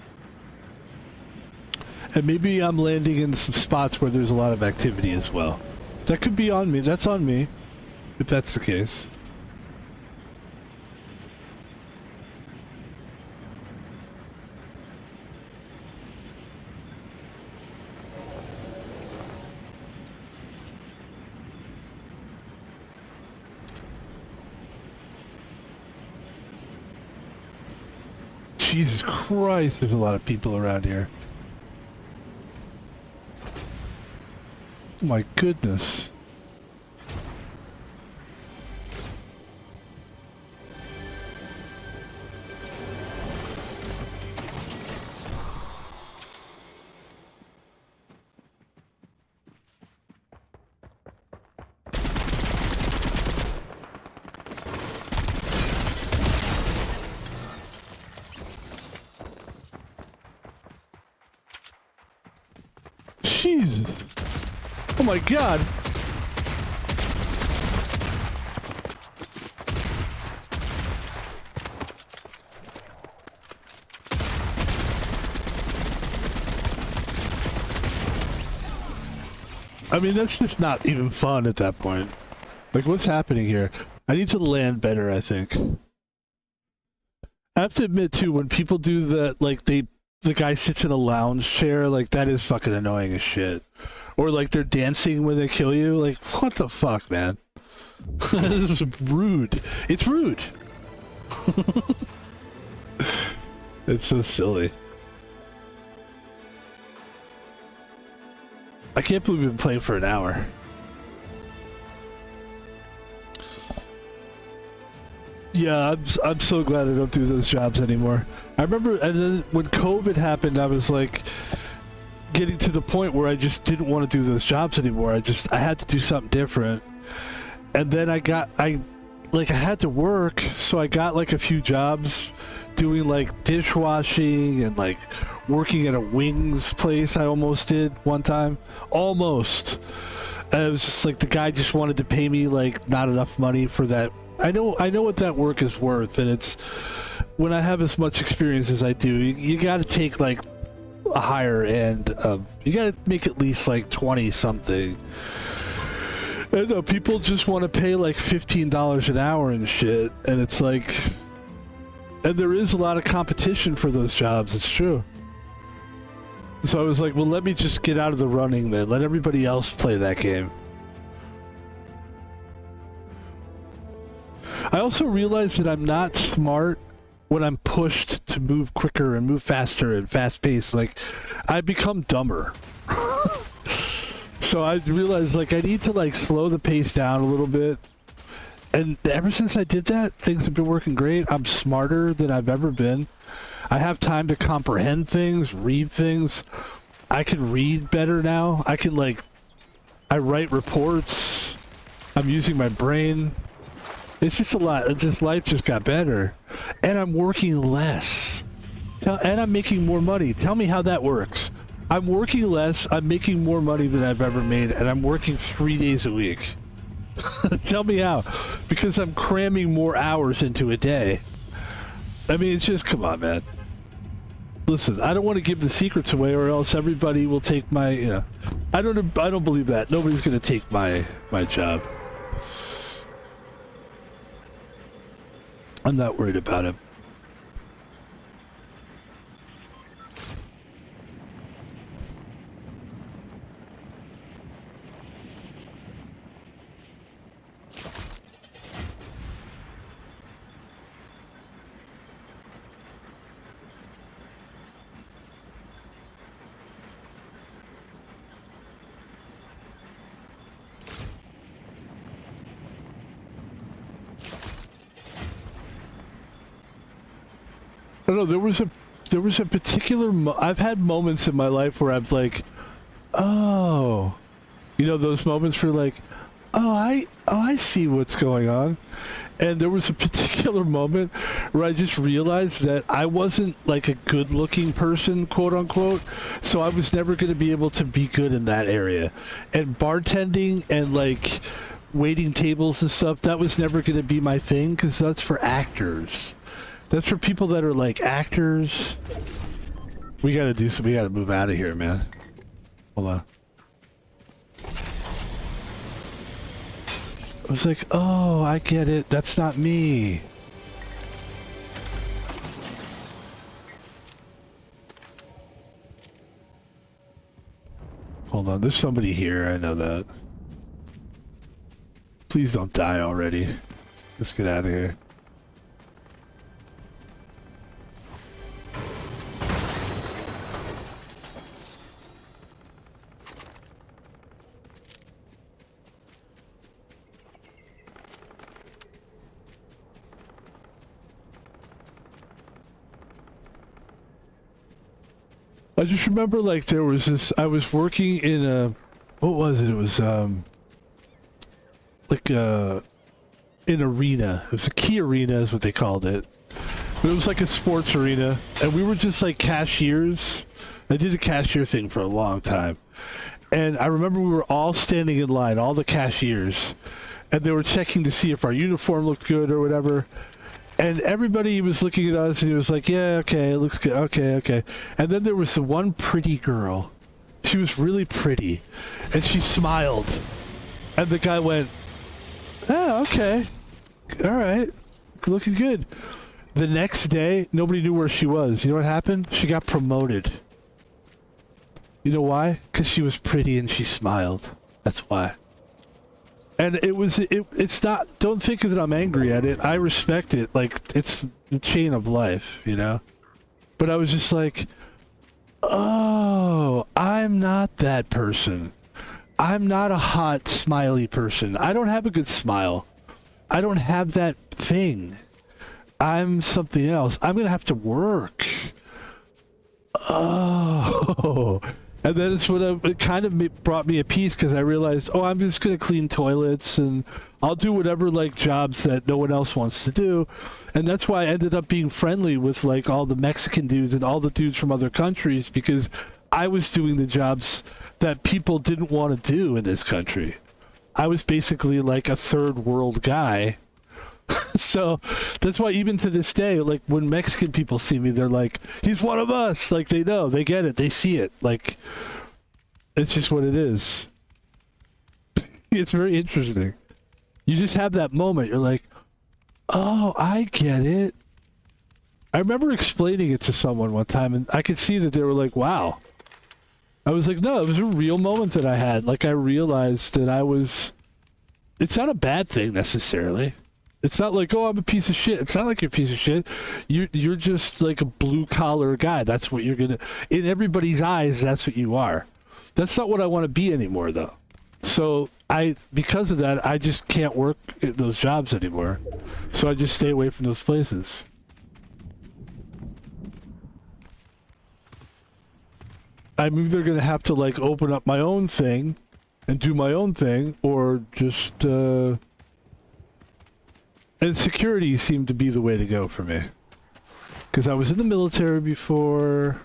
And maybe I'm landing in some spots where there's a lot of activity as well. That could be on me. That's on me, if that's the case. Jesus Christ, there's a lot of people around here. My goodness. Jesus. Oh my God. I mean, that's just not even fun at that point. Like, what's happening here? I need to land better, I think. I have to admit, too, when people do that, like, the guy sits in a lounge chair, like, that is fucking annoying as shit. Or, like, they're dancing when they kill you. Like, what the fuck, man? This is rude. It's rude. It's so silly. I can't believe we've been playing for an hour. Yeah, I'm so glad I don't do those jobs anymore. I remember and then when COVID happened, I was like getting to the point where I just didn't want to do those jobs anymore. I had to do something different. And then I had to work, so I got like a few jobs doing like dishwashing and like working at a wings place. I almost did one time. Almost. And it was just like the guy just wanted to pay me like not enough money for that. I know what that work is worth, and it's when I have as much experience as I do, you got to take like a higher end. You got to make at least like 20 something. And people just want to pay like $15 an hour and shit, and it's like, and there is a lot of competition for those jobs. It's true. So I was like, well, let me just get out of the running then. Let everybody else play that game. I also realized that I'm not smart when I'm pushed to move quicker and move faster and fast paced. Like, I become dumber. So I realized like I need to like slow the pace down a little bit. And ever since I did that, things have been working great. I'm smarter than I've ever been. I have time to comprehend things, read things. I can read better now. I can like, I write reports. I'm using my brain. It's just a lot. It's just life just got better. And I'm working less. And I'm making more money. Tell me how that works. I'm working less. I'm making more money than I've ever made. And I'm working 3 days a week. Tell me how. Because I'm cramming more hours into a day. I mean, it's just, come on, man. Listen, I don't want to give the secrets away, or else everybody will take my. You know, I don't believe that. Nobody's going to take my job. I'm not worried about it. I don't know, there was a particular I've had moments in my life where I'm like, oh, you know, those moments where like, I see what's going on. And there was a particular moment where I just realized that I wasn't like a good looking person, quote unquote, so I was never going to be able to be good in that area. And bartending and like waiting tables and stuff, that was never going to be my thing, because that's for actors. That's for people that are like actors. We gotta move out of here, man. Hold on. I was like, oh, I get it. That's not me. Hold on, there's somebody here, I know that. Please don't die already. Let's get out of here. I just remember like there was this, I was working in a, what was it? It was like an arena. It was a key arena is what they called it. But it was like a sports arena, and we were just like cashiers. I did the cashier thing for a long time. And I remember we were all standing in line, all the cashiers, and they were checking to see if our uniform looked good or whatever. And everybody was looking at us, and he was like, yeah, okay, it looks good, okay. And then there was the one pretty girl. She was really pretty, and she smiled. And the guy went, oh, okay, all right, looking good. The next day, nobody knew where she was. You know what happened? She got promoted. You know why? Because she was pretty and she smiled. That's why. And it's not, don't think that I'm angry at it. I respect it. Like, it's the chain of life, you know? But I was just like, oh, I'm not that person. I'm not a hot, smiley person. I don't have a good smile. I don't have that thing. I'm something else. I'm going to have to work. Oh, And then it's when it kind of brought me a peace because I realized, oh, I'm just going to clean toilets and I'll do whatever like jobs that no one else wants to do. And that's why I ended up being friendly with like all the Mexican dudes and all the dudes from other countries because I was doing the jobs that people didn't want to do in this country. I was basically like a third world guy. So that's why even to this day, like when Mexican people see me, they're like, he's one of us. Like they know, they get it, they see it. Like it's just what it is. It's very interesting. You just have that moment. You're like, oh, I get it. I remember explaining it to someone one time and I could see that they were like, wow. I was like, no, it was a real moment that I had. Like I realized that it's not a bad thing necessarily. It's not like, oh, I'm a piece of shit. It's not like you're a piece of shit. You're just like a blue collar guy. That's what you're gonna. In everybody's eyes, that's what you are. That's not what I want to be anymore, though. So because of that, I just can't work at those jobs anymore. So I just stay away from those places. I'm either gonna have to like open up my own thing and do my own thing, or just. And security seemed to be the way to go for me. Because I was in the military before.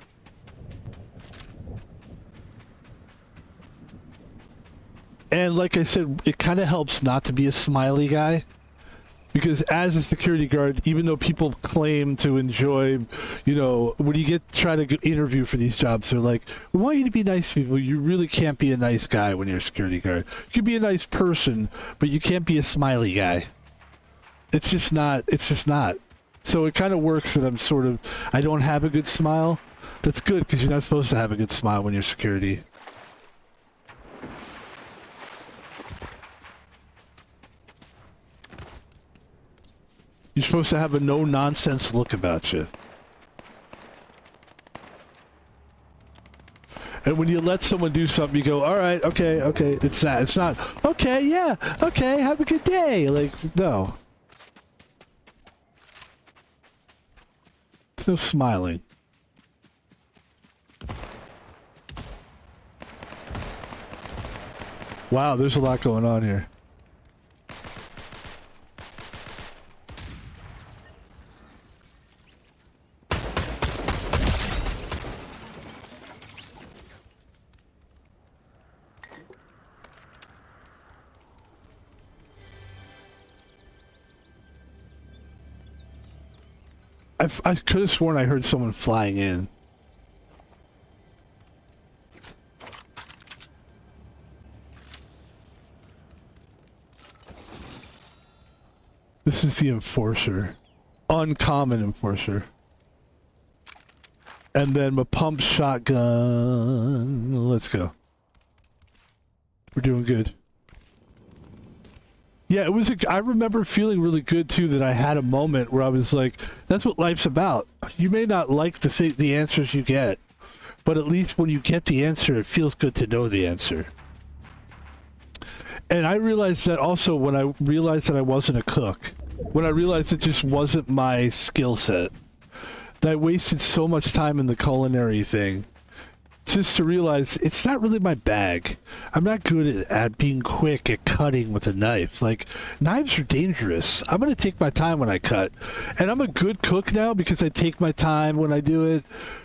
And like I said, it kind of helps not to be a smiley guy. Because as a security guard, even though people claim to enjoy, you know, when you try to interview for these jobs, they're like, we want you to be nice to people. You really can't be a nice guy when you're a security guard. You can be a nice person, but you can't be a smiley guy. It's just not. So it kind of works that I don't have a good smile. That's good because you're not supposed to have a good smile when you're security. You're supposed to have a no-nonsense look about you. And when you let someone do something, you go, all right, okay, it's that. It's not, okay, yeah, okay, have a good day. Like, no. No smiling. Wow, there's a lot going on here. I could have sworn I heard someone flying in. This is the enforcer. Uncommon enforcer. And then my pump shotgun. Let's go. We're doing good. Yeah, it was I remember feeling really good too that I had a moment where I was like, that's what life's about. You may not like the answers you get, but at least when you get the answer, it feels good to know the answer. And I realized that also when I realized that I wasn't a cook. When I realized it just wasn't my skill set. That I wasted so much time in the culinary thing. Just to realize it's not really my bag. I'm not good at being quick at cutting with a knife. Like, knives are dangerous. I'm going to take my time when I cut. And I'm a good cook now because I take my time when I do it.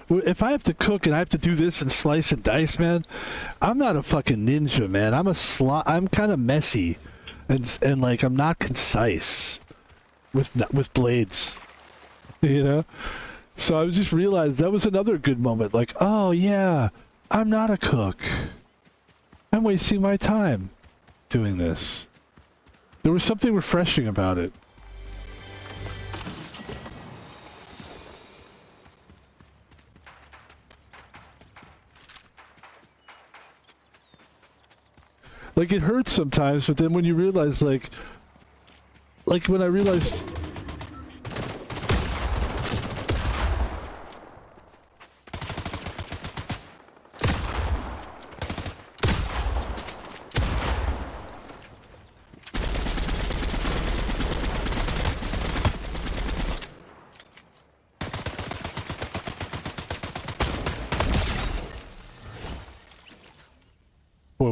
If I have to cook and I have to do this and slice and dice, man, I'm not a fucking ninja, man. I'm kind of messy. And like, I'm not concise with blades. You know? So I just realized that was another good moment. Like, oh yeah, I'm not a cook. I'm wasting my time doing this. There was something refreshing about it. Like, it hurts sometimes, but then when you realize, like when I realized...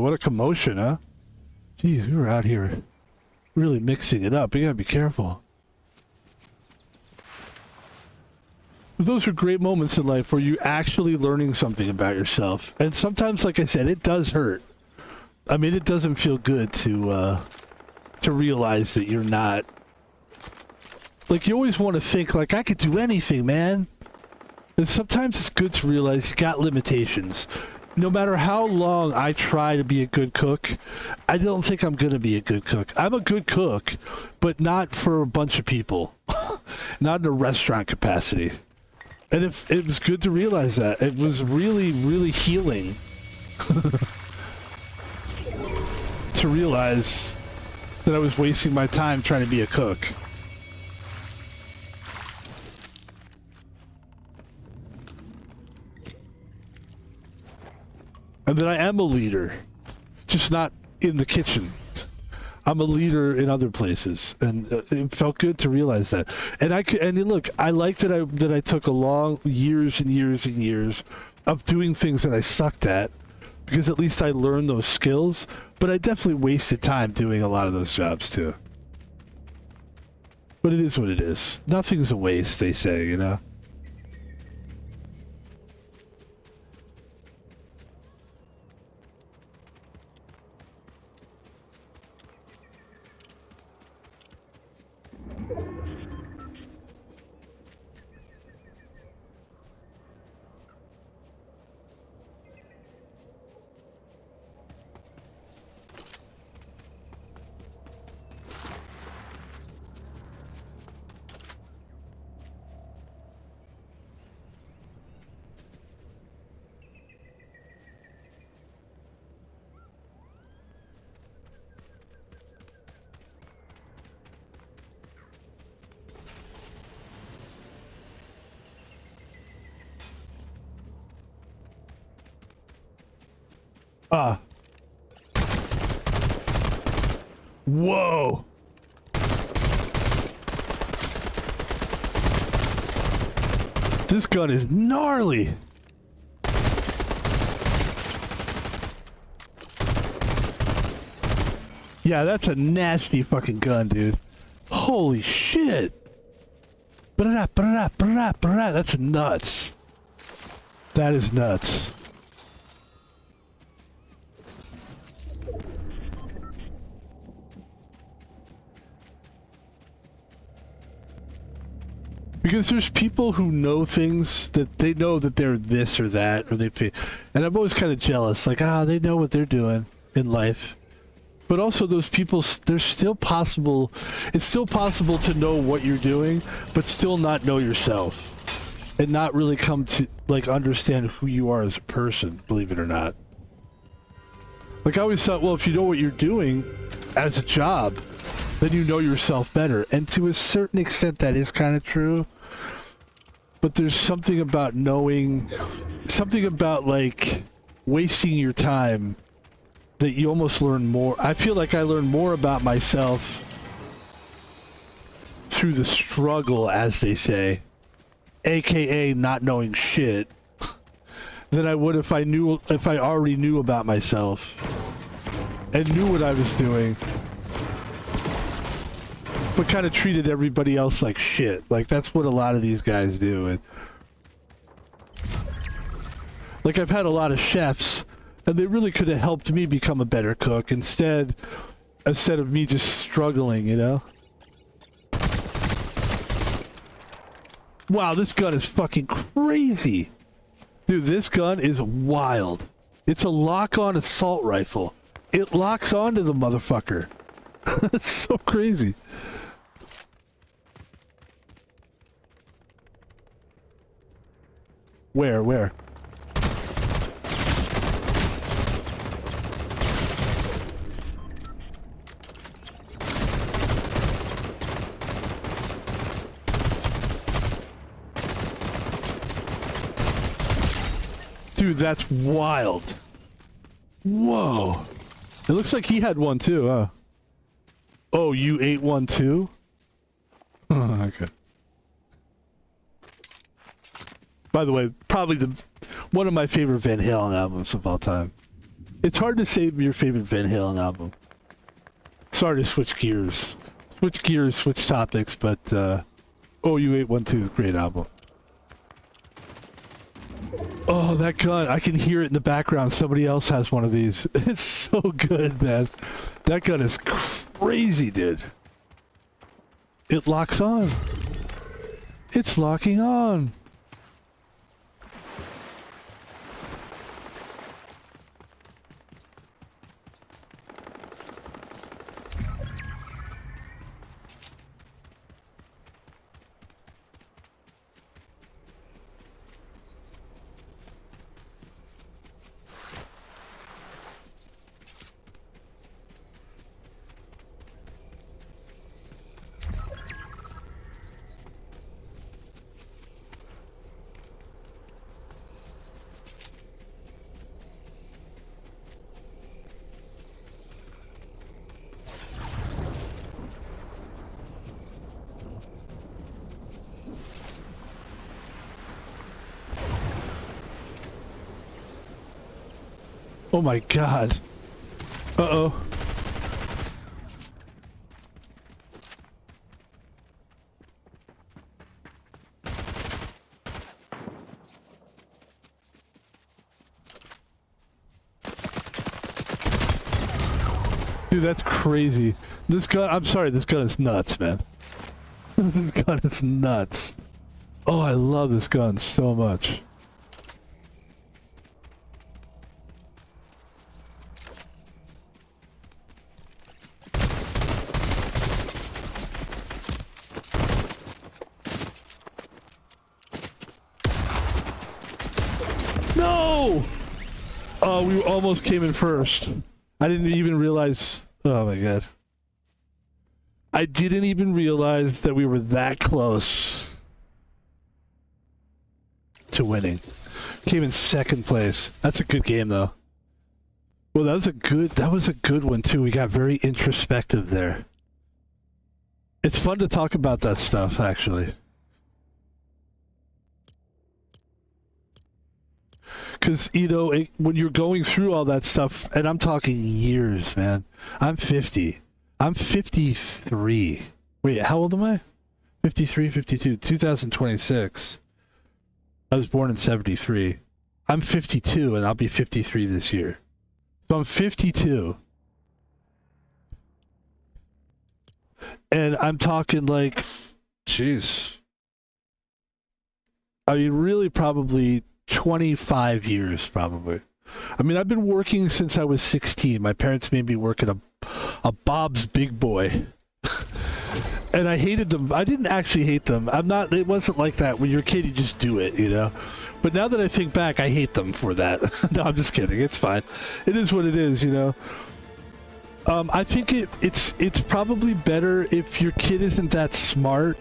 what a commotion, huh? Jeez, we were out here really mixing it up. You gotta be careful. But those are great moments in life where you're actually learning something about yourself. And sometimes, like I said, it does hurt. I mean, it doesn't feel good to realize that you're not... Like, you always want to think, like, I could do anything, man. And sometimes it's good to realize you got limitations. No matter how long I try to be a good cook, I don't think I'm going to be a good cook. I'm a good cook, but not for a bunch of people. Not in a restaurant capacity. And it was good to realize that. It was really, really healing to realize that I was wasting my time trying to be a cook. And that I am a leader, just not in the kitchen. I'm a leader in other places, and it felt good to realize that. And look, I like that I took a long years and years and years of doing things that I sucked at, because at least I learned those skills. But I definitely wasted time doing a lot of those jobs too. But it is what it is. Nothing's a waste, they say, you know. Whoa. This gun is gnarly. Yeah, that's a nasty fucking gun, dude. Holy shit. That's nuts. That is nuts. Because there's people who know things that they know that they're this or that, or and I'm always kind of jealous, like, they know what they're doing in life. But also those people, there's still possible, it's still possible to know what you're doing, but still not know yourself. And not really come to, like, understand who you are as a person, believe it or not. Like, I always thought, well, if you know what you're doing as a job, then you know yourself better. And to a certain extent, that is kind of true. But there's something about knowing, something about, like, wasting your time that you almost learn more. I feel like I learn more about myself through the struggle, as they say, aka not knowing shit, than I would if I already knew about myself and knew what I was doing, but kind of treated everybody else like shit. Like, that's what a lot of these guys do. And like, I've had a lot of chefs, and they really could have helped me become a better cook instead of me just struggling, you know? Wow, this gun is fucking crazy. Dude, this gun is wild. It's a lock-on assault rifle. It locks onto the motherfucker. It's so crazy. Where? Dude, that's wild. Whoa. It looks like he had one too, huh? Oh, you ate one too? Oh, okay. By the way, probably one of my favorite Van Halen albums of all time. It's hard to say your favorite Van Halen album. Sorry to switch gears. Switch topics, but OU812 is a great album. Oh, that gun. I can hear it in the background. Somebody else has one of these. It's so good, man. That gun is crazy, dude. It locks on. It's locking on. Oh my god. Uh-oh. Dude, that's crazy. This gun, I'm sorry, this gun is nuts, man. This gun is nuts. Oh, I love this gun so much. No! Oh, we almost came in first. I didn't even realize. Oh my god. I didn't even realize that we were that close to winning. Came in second place. That's a good game though. Well, that was a good one too. We got very introspective there. It's fun to talk about that stuff actually. Because, you know, when you're going through all that stuff, and I'm talking years, man. I'm 50. I'm 53. Wait, how old am I? 53, 52, 2026. I was born in 73. I'm 52, and I'll be 53 this year. So I'm 52. And I'm talking like, jeez. I mean, really probably 25 years, probably. I mean, I've been working since I was 16. My parents made me work at a Bob's Big Boy. And I hated them. I didn't actually hate them. It wasn't like that. When you're a kid, you just do it, you know? But now that I think back, I hate them for that. No, I'm just kidding. It's fine. It is what it is, you know? I think it's probably better if your kid isn't that smart.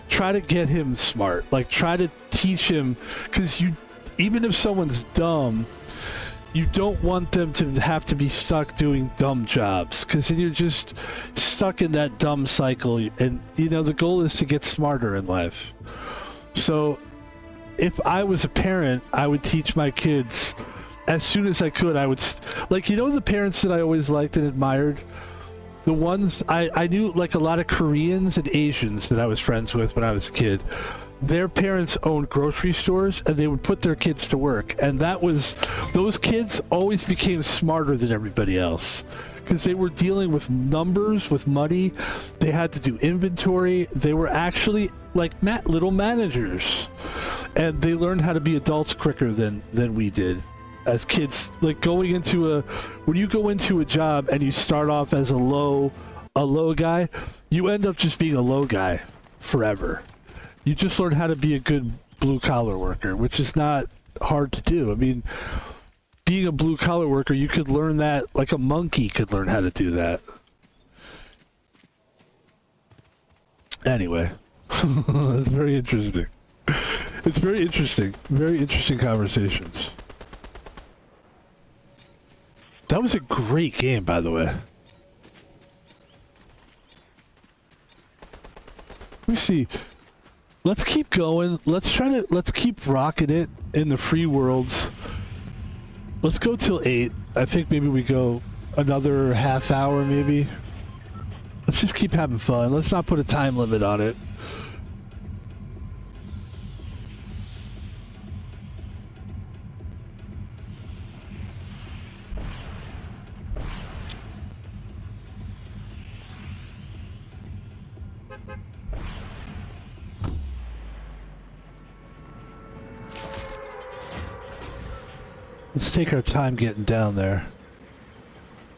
Try to get him smart. Like, try to teach him, because even if someone's dumb, you don't want them to have to be stuck doing dumb jobs, because then you're just stuck in that dumb cycle. And, you know, the goal is to get smarter in life. So if I was a parent, I would teach my kids as soon as I could. I would, like, you know, the parents that I always liked and admired? The ones I knew, like a lot of Koreans and Asians that I was friends with when I was a kid. Their parents owned grocery stores, and they would put their kids to work. And those kids always became smarter than everybody else, because they were dealing with numbers, with money. They had to do inventory. They were actually like little managers, and they learned how to be adults quicker than we did as kids. Like when you go into a job and you start off as a low guy, you end up just being a low guy forever. You just learn how to be a good blue collar worker, which is not hard to do. I mean, being a blue collar worker, you could learn that like a monkey could learn how to do that. Anyway, it's very interesting. It's very interesting. Very interesting conversations. That was a great game, by the way. Let me see. Let's keep going. Let's keep rocking it in the free worlds. Let's go till 8. I think maybe we go another half hour, maybe. Let's just keep having fun. Let's not put a time limit on it. Let's take our time getting down there.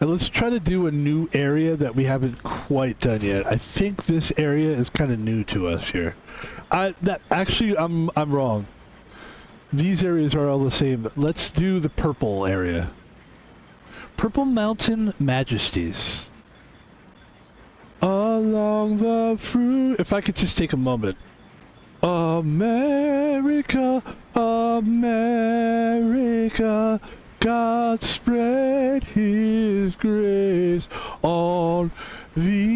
And let's try to do a new area that we haven't quite done yet. I think this area is kind of new to us here. Actually, I'm wrong. These areas are all the same. Let's do the purple area. Purple Mountain Majesties. Along the fruit. If I could just take a moment. America, America, God spread his grace on thee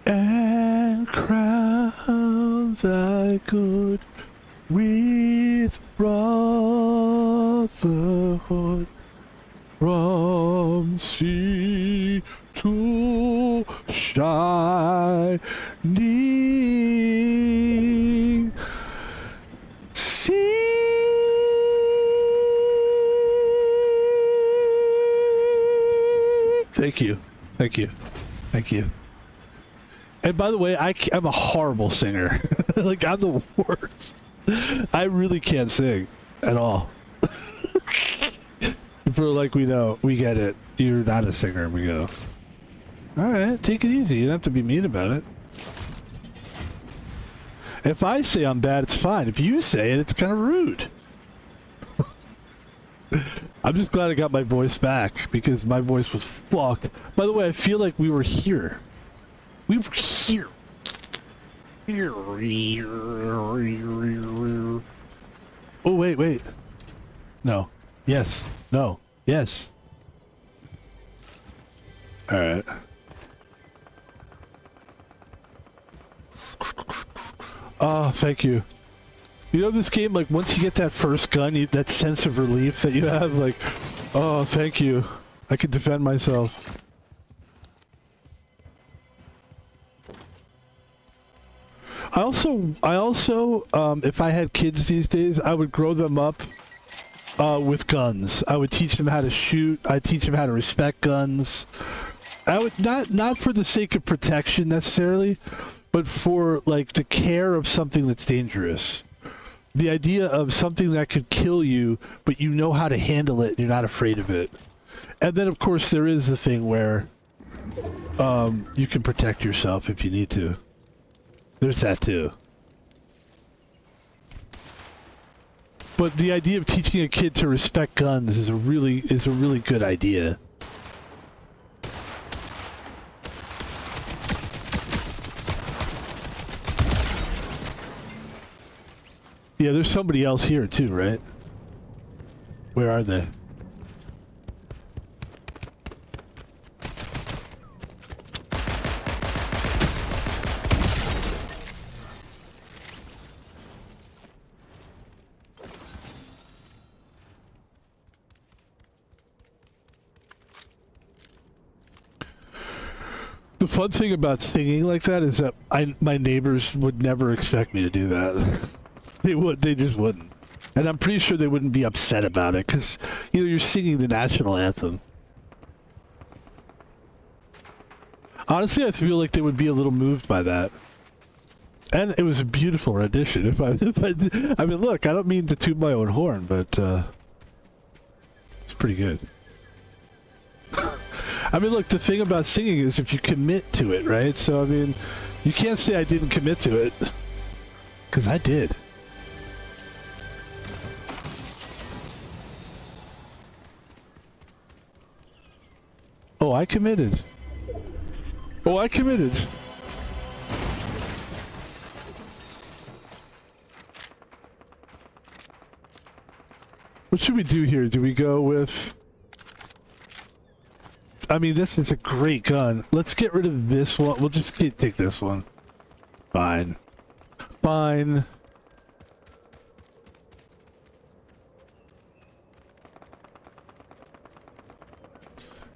and crown thy good with brotherhood from sea to shining sea. Thank you. Thank you. Thank you. And by the way, I'm a horrible singer. Like, I'm the worst. I really can't sing at all. For like, we know, we get it. You're not a singer. We go. Alright, take it easy. You don't have to be mean about it. If I say I'm bad, it's fine. If you say it, it's kind of rude. I'm just glad I got my voice back, because my voice was fucked. By the way, I feel like we were here. We were here. Oh, wait, wait. No. Yes. No. Yes. Alright. Oh, thank you. You know, this game, like, once you get that first gun, that sense of relief that you have, like, oh, thank you. I can defend myself. I also, if I had kids these days, I would grow them up with guns. I would teach them how to shoot. I'd teach them how to respect guns. I would not for the sake of protection necessarily, but for like the care of something that's dangerous. The idea of something that could kill you, but you know how to handle it and you're not afraid of it. And then of course there is the thing where you can protect yourself if you need to. There's that too. But the idea of teaching a kid to respect guns is a really good idea. Yeah, there's somebody else here too, right? Where are they? The fun thing about singing like that is that my neighbors would never expect me to do that. They just wouldn't. And I'm pretty sure they wouldn't be upset about it, because, you know, you're singing the national anthem. Honestly, I feel like they would be a little moved by that. And it was a beautiful rendition. I mean, look, I don't mean to toot my own horn, but it's pretty good. I mean, look, the thing about singing is if you commit to it, right? So, I mean, you can't say I didn't commit to it, because I did. Oh, I committed. Oh, I committed. What should we do here? Do we go with... I mean, this is a great gun. Let's get rid of this one. We'll just take this one. Fine. Fine.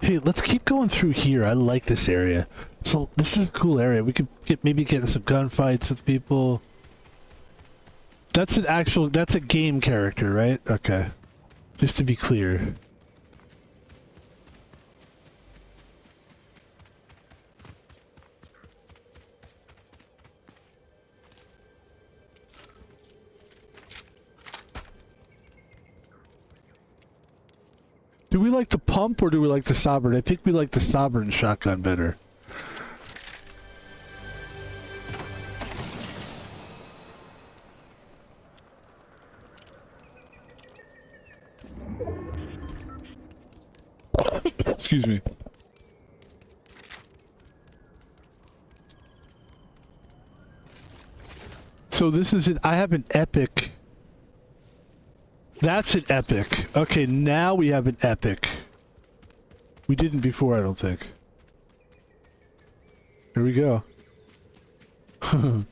Hey, let's keep going through here. I like this area. So this is a cool area. We could maybe get in some gunfights with people. That's that's a game character, right? Okay. Just to be clear. Do we like the pump or do we like the sovereign? I think we like the sovereign shotgun better. Excuse me. So this is an, I have an epic. That's an epic. Okay, now we have an epic. We didn't before, I don't think. Here we go. I'm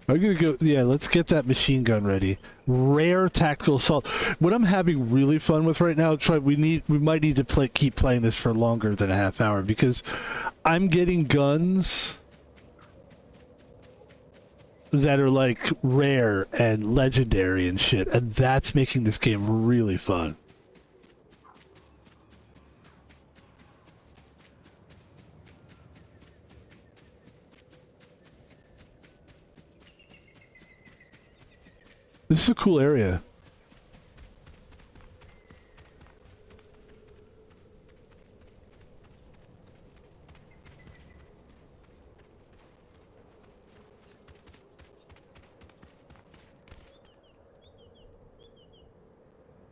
gonna go, yeah, let's get that machine gun ready. Rare tactical assault. What I'm having really fun with right now, Troy, we might need to keep playing this for longer than a half hour because I'm getting guns that are like rare and legendary and shit, and that's making this game really fun. This is a cool area.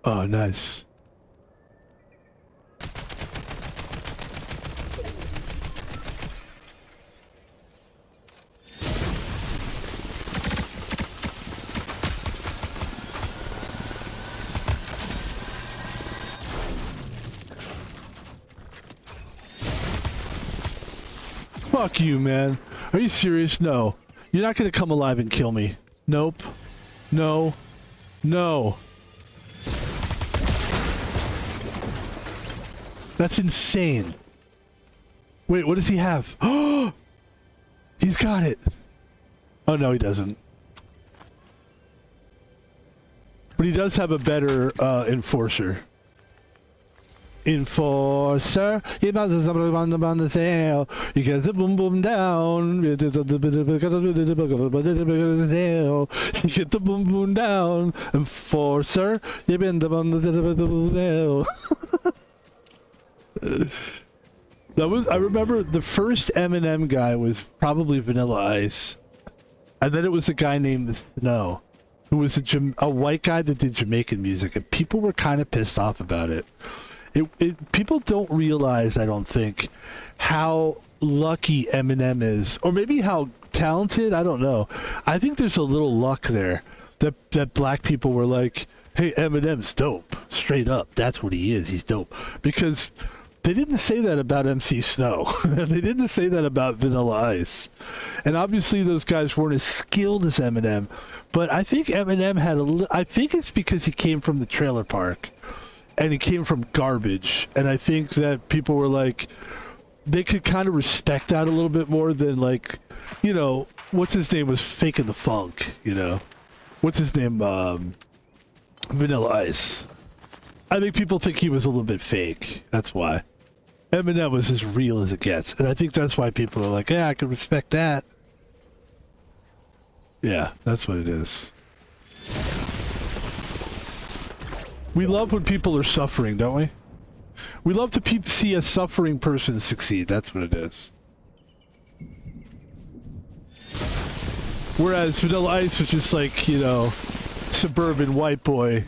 Oh, nice. Fuck you, man. Are you serious? No. You're not gonna come alive and kill me. Nope. No. No. That's insane. Wait, what does he have? Oh! He's got it. Oh, no, he doesn't. But he does have a better enforcer. Enforcer, you got the sail. You get the boom boom down. You get the boom boom down. Enforcer, you been the That was, I remember the first Eminem guy was probably Vanilla Ice, and then it was a guy named Snow, who was a white guy that did Jamaican music, and people were kind of pissed off about it. People don't realize, I don't think, how lucky Eminem is, or maybe how talented, I don't know. I think there's a little luck there that black people were like, hey, Eminem's dope, straight up, that's what he is, he's dope. Because they didn't say that about MC Snow. They didn't say that about Vanilla Ice. And obviously those guys weren't as skilled as Eminem, but I think Eminem had I think it's because he came from the trailer park. And he came from garbage, and I think that people were like, they could kind of respect that a little bit more than, like, you know, what's his name was faking the funk, you know? What's his name? Vanilla Ice. I think people think he was a little bit fake. That's why. Eminem was as real as it gets, and I think that's why people are like, yeah, I can respect that. Yeah, that's what it is. We love when people are suffering, don't we? We love to see a suffering person succeed. That's what it is. Whereas Vanilla Ice was just like, you know, suburban white boy.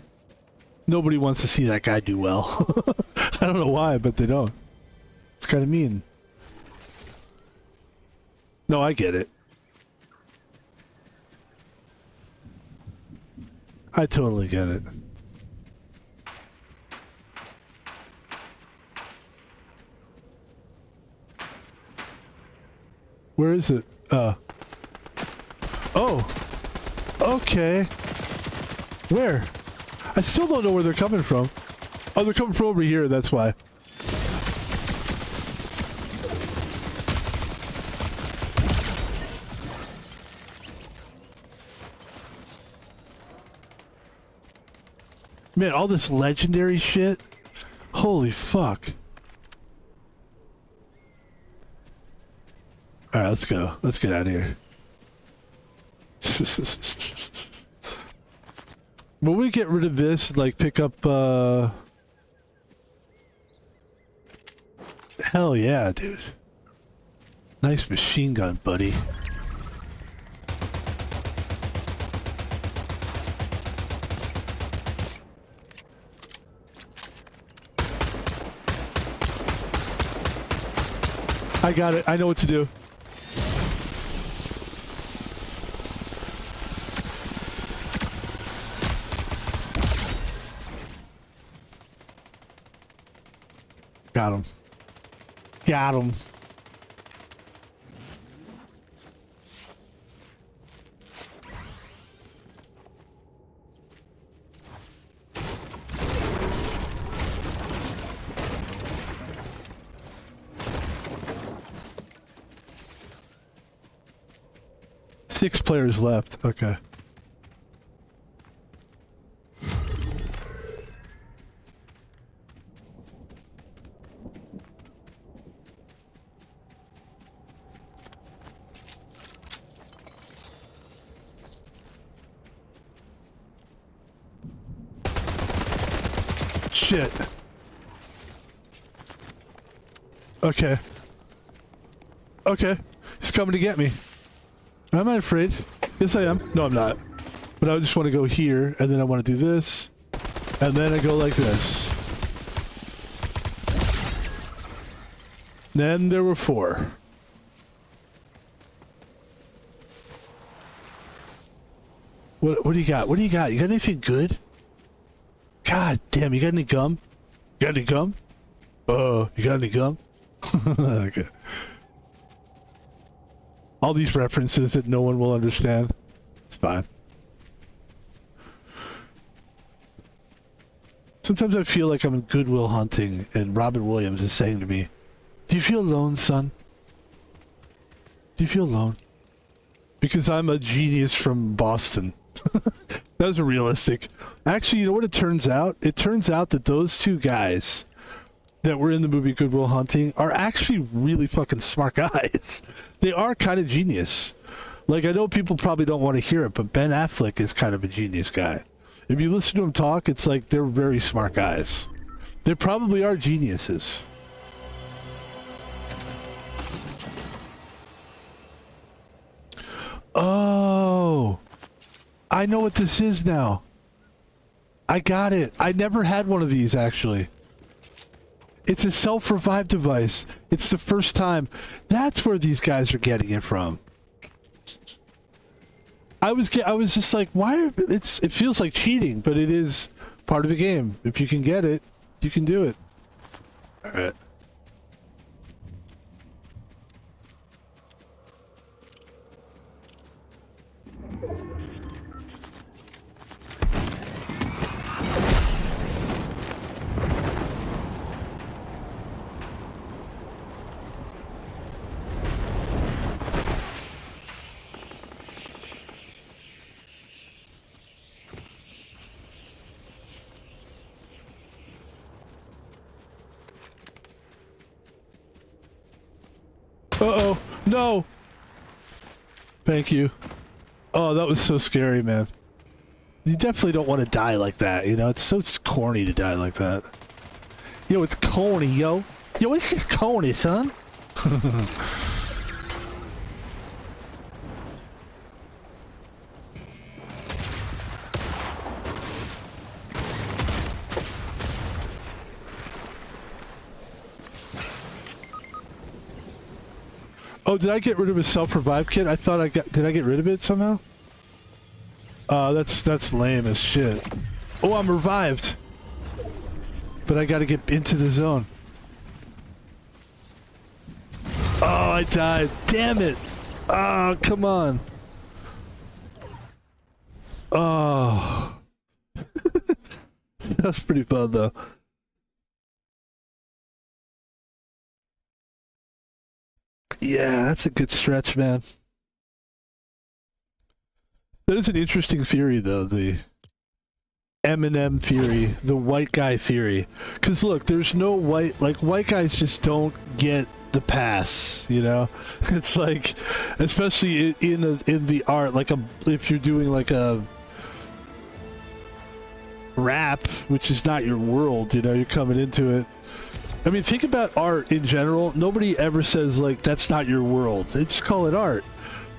Nobody wants to see that guy do well. I don't know why, but they don't. It's kind of mean. No, I get it. I totally get it. Where is it? Oh. Okay. Where? I still don't know where they're coming from. Oh, they're coming from over here, that's why. Man, all this legendary shit. Holy fuck. Alright, let's go. Let's get out of here. When we get rid of this, like pick up, hell yeah, dude. Nice machine gun, buddy. I got it. I know what to do. Got him. Got him. Six players left. Okay. Shit. Okay. Okay. He's coming to get me. Am I afraid? Yes, I am. No, I'm not. But I just want to go here, and then I want to do this, and then I go like this. Then there were 4. What do you got? What do you got? You got anything good? God damn, you got any gum? You got any gum? You got any gum? Okay. All these references that no one will understand. It's fine. Sometimes I feel like I'm in Goodwill Hunting and Robin Williams is saying to me, "Do you feel alone, son? Do you feel alone?" Because I'm a genius from Boston. That was realistic. Actually, you know what it turns out? It turns out that those 2 guys that were in the movie Good Will Hunting are actually really fucking smart guys. They are kind of genius. Like, I know people probably don't want to hear it, but Ben Affleck is kind of a genius guy. If you listen to him talk, it's like they're very smart guys. They probably are geniuses. Oh, I know what this is now. I got it. I never had one of these, actually. It's a self-revive device. It's the first time. That's where these guys are getting it from. I was just like, why? It feels like cheating, but it is part of the game. If you can get it, you can do it. All right. Uh-oh. No! Thank you. Oh, that was so scary, man. You definitely don't want to die like that, you know? It's so corny to die like that. Yo, it's corny, yo. Yo, it's just corny, son. Oh, did I get rid of a self-revive kit? I thought I got... Did I get rid of it somehow? That's lame as shit. Oh, I'm revived. But I gotta get into the zone. Oh, I died. Damn it. Oh, come on. Oh. That's pretty fun, though. Yeah, that's a good stretch, man. That is an interesting theory, though. Eminem theory, the white guy theory. Because look, there's no white guys just don't get the pass, you know? It's like, especially in the art, like if you're doing like a rap, which is not your world, you know, you're coming into it. I mean, think about art in general. Nobody ever says, like, that's not your world. They just call it art.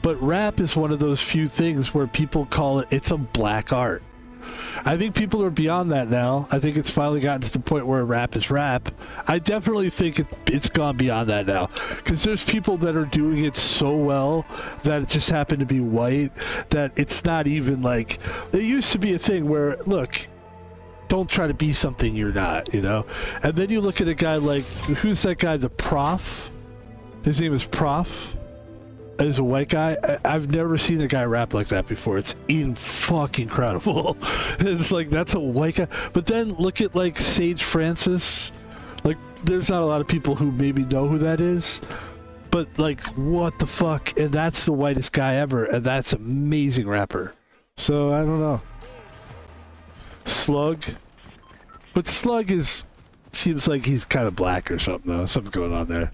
But rap is one of those few things where people call it's a black art. I think people are beyond that now. I think it's finally gotten to the point where rap is rap. I definitely think it's gone beyond that now. Because there's people that are doing it so well that it just happened to be white that it's not even like... It used to be a thing where, look... Don't try to be something you're not, you know? And then you look at a guy like, who's that guy, the Prof? His name is Prof. As a white guy. I've never seen a guy rap like that before. It's fucking incredible. It's like, that's a white guy. But then look at like Sage Francis. Like, there's not a lot of people who maybe know who that is. But like, what the fuck? And that's the whitest guy ever. And that's an amazing rapper. So, I don't know. Slug, but Slug seems like he's kind of black or something though. Something going on there.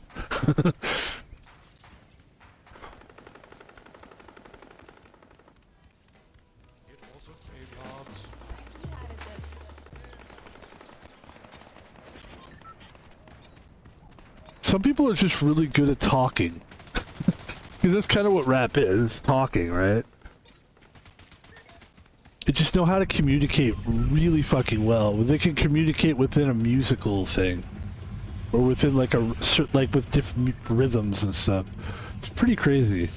Some people are just really good at talking. Because that's kind of what rap is, talking, right? They just know how to communicate really fucking well. They can communicate within a musical thing, or within like with different rhythms and stuff. It's pretty crazy.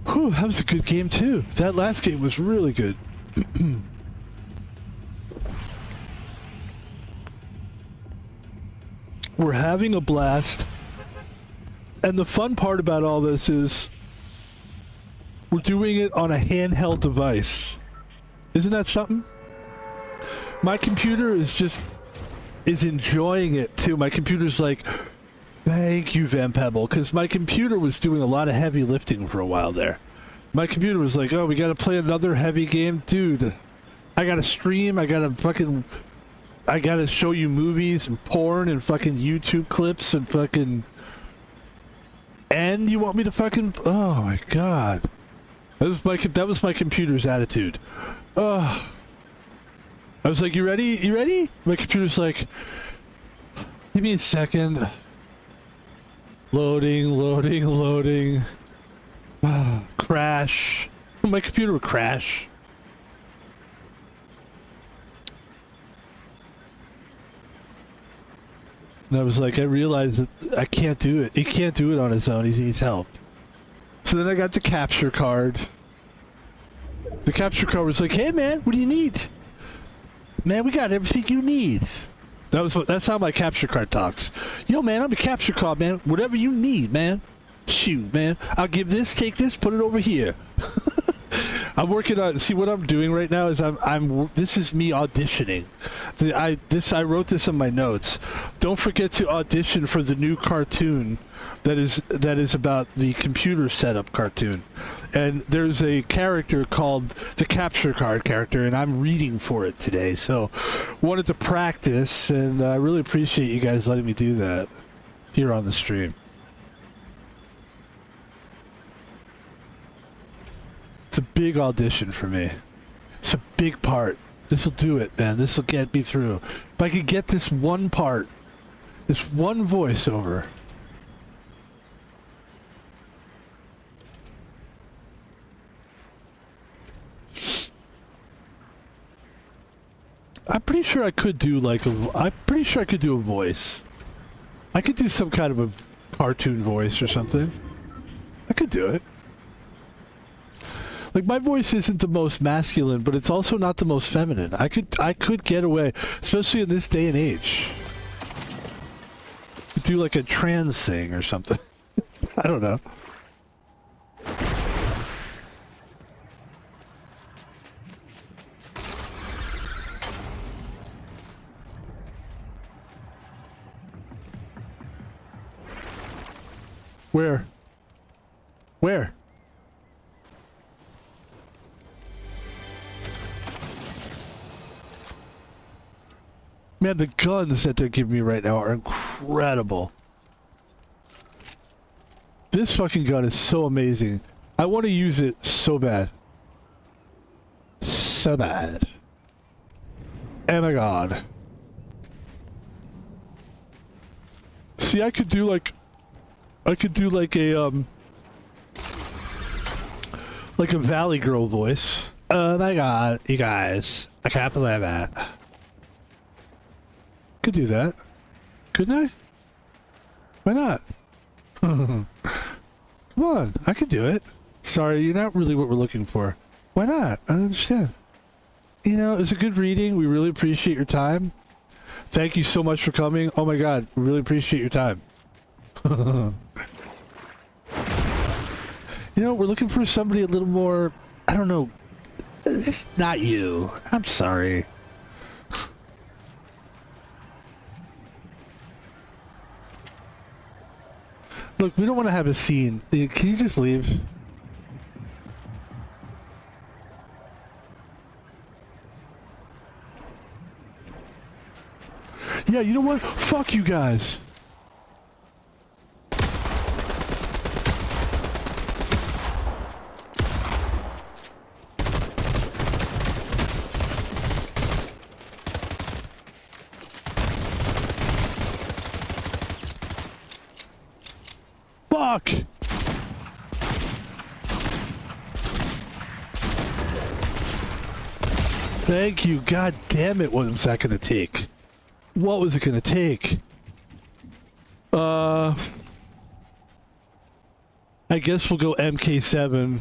Whew, that was a good game too. That last game was really good. We're having a blast. And the fun part about all this is we're doing it on a handheld device. Isn't that something? My computer is enjoying it too. My computer's like, thank you, Van Pebble, because my computer was doing a lot of heavy lifting for a while there. My computer was like, oh, we got to play another heavy game? Dude, I got to stream, I got to show you movies and porn and fucking YouTube clips and fucking... And you want me to fucking... Oh my god. That was my computer's attitude. Ugh. I was like, you ready? You ready? My computer's like, give me a second. Loading. Crash. My computer would crash. And I was like, I realized that I can't do it. He can't do it on his own. He needs help. So then I got the capture card. The capture card was like, hey man, what do you need? Man, we got everything you need. That's how my capture card talks. Yo man, I'm a capture card, man. Whatever you need, man. Shoot, man. I'll give this, take this, put it over here. I'm working on. See what I'm doing right now is this is me auditioning. I wrote this in my notes. Don't forget to audition for the new cartoon that is about the computer setup cartoon. And there's a character called the capture card character, and I'm reading for it today. So wanted to practice, and I really appreciate you guys letting me do that here on the stream. It's a big audition for me. It's a big part. This will do it, man. This will get me through. If I could get this one part, this one voiceover. I'm pretty sure I could do I'm pretty sure I could do a voice. I could do some kind of a cartoon voice or something. I could do it. Like, my voice isn't the most masculine, but it's also not the most feminine. I could get away, especially in this day and age. Do like a trans thing or something. I don't know. Where? Where? Man, the guns that they're giving me right now are incredible. This fucking gun is so amazing. I want to use it so bad. So bad. Oh my god. See, I could do like a Valley Girl voice. Oh my god, you guys. I can't believe that. Could do that. Couldn't I? Why not? Come on, I could do it. Sorry, you're not really what we're looking for. Why not? I don't understand. You know, it was a good reading. We really appreciate your time. Thank you so much for coming. Oh my god, we really appreciate your time. You know, we're looking for somebody a little more, I don't know. It's not you. I'm sorry. Look, we don't want to have a scene. Can you just leave? Yeah, you know what? Fuck you guys. Fuck! Thank you. God damn it, what was that gonna take? What was it gonna take? I guess we'll go MK7.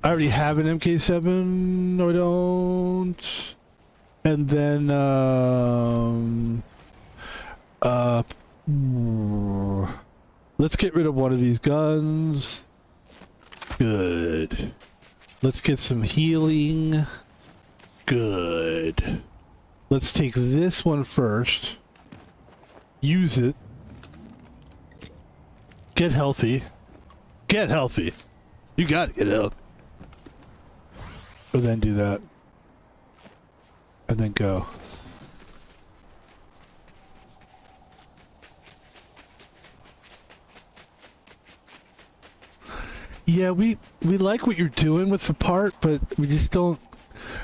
I already have an MK7. No, I don't. And then, let's get rid of one of these guns. Good. Let's get some healing. Good. Let's take this one first. Use it. Get healthy. Get healthy. You gotta get healthy. And then do that. And then go. Yeah, we like what you're doing with the part, but we just don't.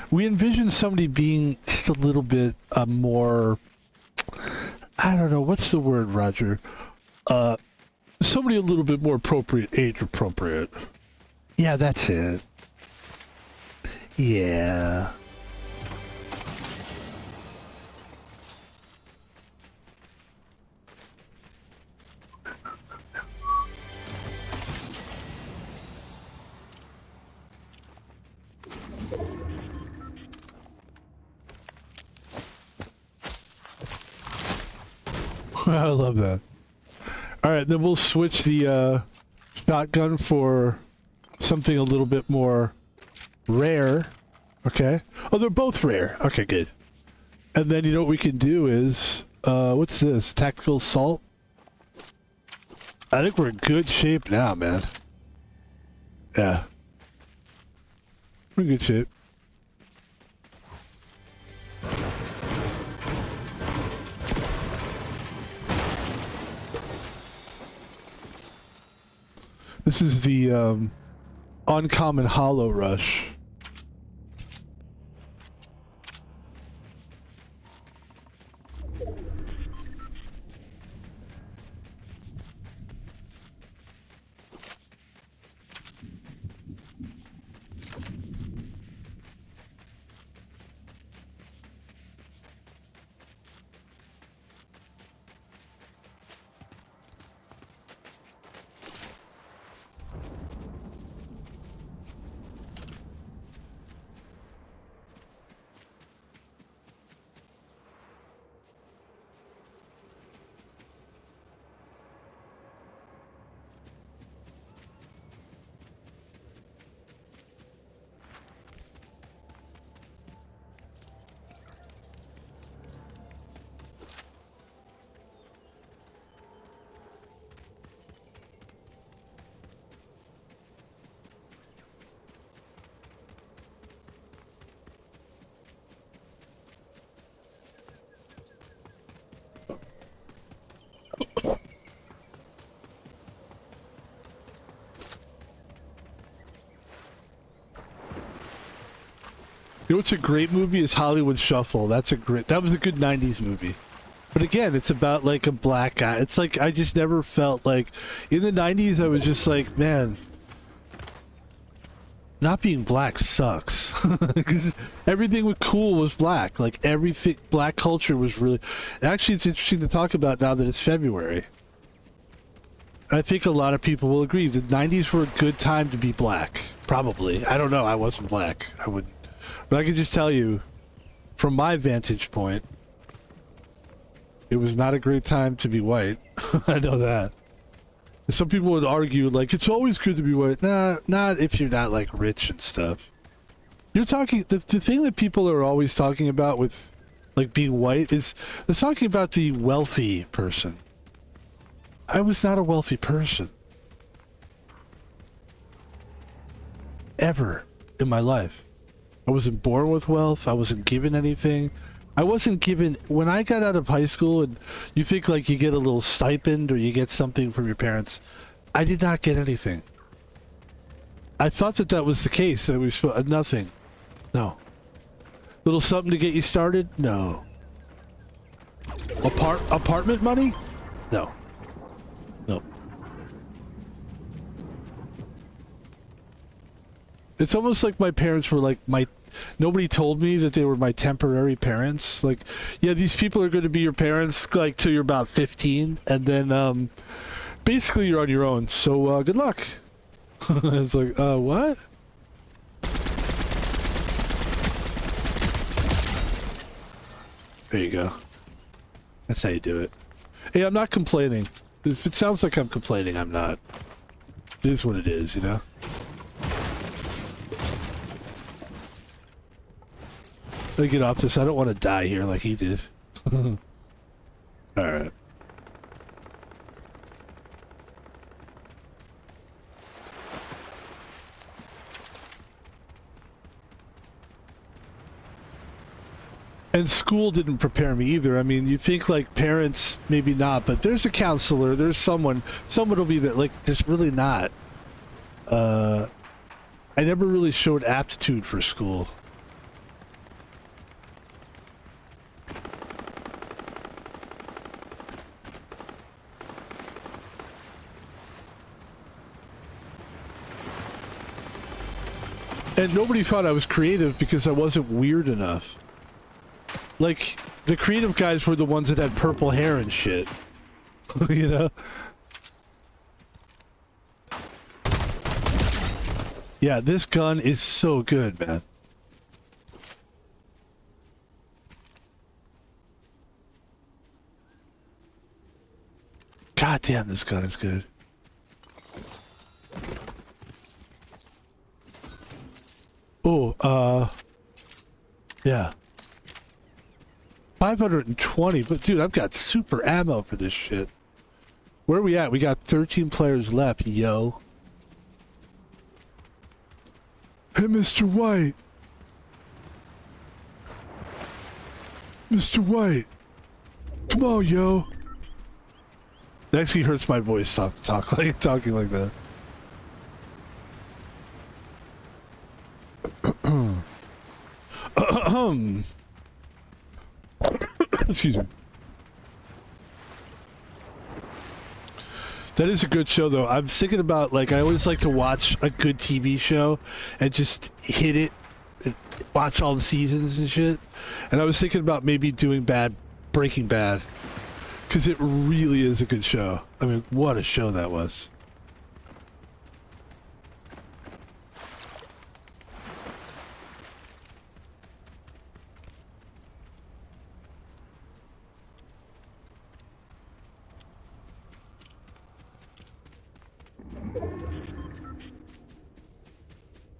We envision somebody being just a little bit more. I don't know, what's the word, Roger? Somebody a little bit more appropriate, age appropriate. Yeah, that's it. Yeah. I love that. Alright, then we'll switch the shotgun for something a little bit more rare. Okay. Oh, they're both rare. Okay, good. And then you know what we can do is, what's this? Tactical assault? I think we're in good shape now, man. Yeah. We're in good shape. This is the uncommon hollow rush. You know what's a great movie is Hollywood Shuffle. That was a good 90s movie. But again, it's about like a black guy. It's like I just never felt like in the 90s I was just like, man, not being black sucks. Because everything was cool was black. Like everything black culture was really actually it's interesting to talk about now that it's February. I think a lot of people will agree the 90s were a good time to be black. Probably. I don't know. I wasn't black. I wouldn't. But I can just tell you, from my vantage point, it was not a great time to be white. I know that. And some people would argue, like, it's always good to be white. Nah, not if you're not, like, rich and stuff. You're talking... The thing that people are always talking about with, like, being white is... They're talking about the wealthy person. I was not a wealthy person. Ever in my life. I wasn't born with wealth. I wasn't given anything. I wasn't given... When I got out of high school and you think like you get a little stipend or you get something from your parents, I did not get anything. I thought that that was the case. That was nothing. No. Little something to get you started? No. Apartment money? No. No. It's almost like my parents were like nobody told me that they were my temporary parents. Like, yeah, these people are going to be your parents like till you're about 15, and then basically you're on your own. So good luck. It's like, what? There you go. That's how you do it. Hey, I'm not complaining. If it sounds like I'm complaining, I'm not. It is what it is, you know? Let me get off this. I don't want to die here like he did. Alright. And school didn't prepare me either. I mean, you think like parents, maybe not, but there's a counselor, there's someone will be there. Like, there's really not. I never really showed aptitude for school. And nobody thought I was creative because I wasn't weird enough. Like, the creative guys were the ones that had purple hair and shit. You know? Yeah, this gun is so good, man. God damn, this gun is good. Oh, yeah. 520, but dude, I've got super ammo for this shit. Where are we at? We got 13 players left, yo. Hey, Mr. White. Mr. White. Come on, yo. It actually hurts my voice talking like that. Excuse me. That is a good show, though. I'm thinking about, like, I always like to watch a good TV show and just hit it and watch all the seasons and shit. And I was thinking about maybe doing Breaking Bad, because it really is a good show. I mean, what a show that was.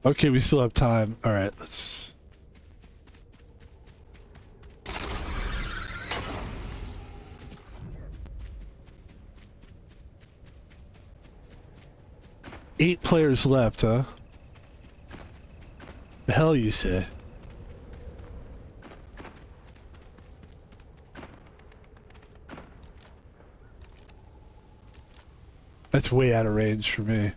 Okay, we still have time. All right, let's... Eight players left, huh? The hell you say? That's way out of range for me.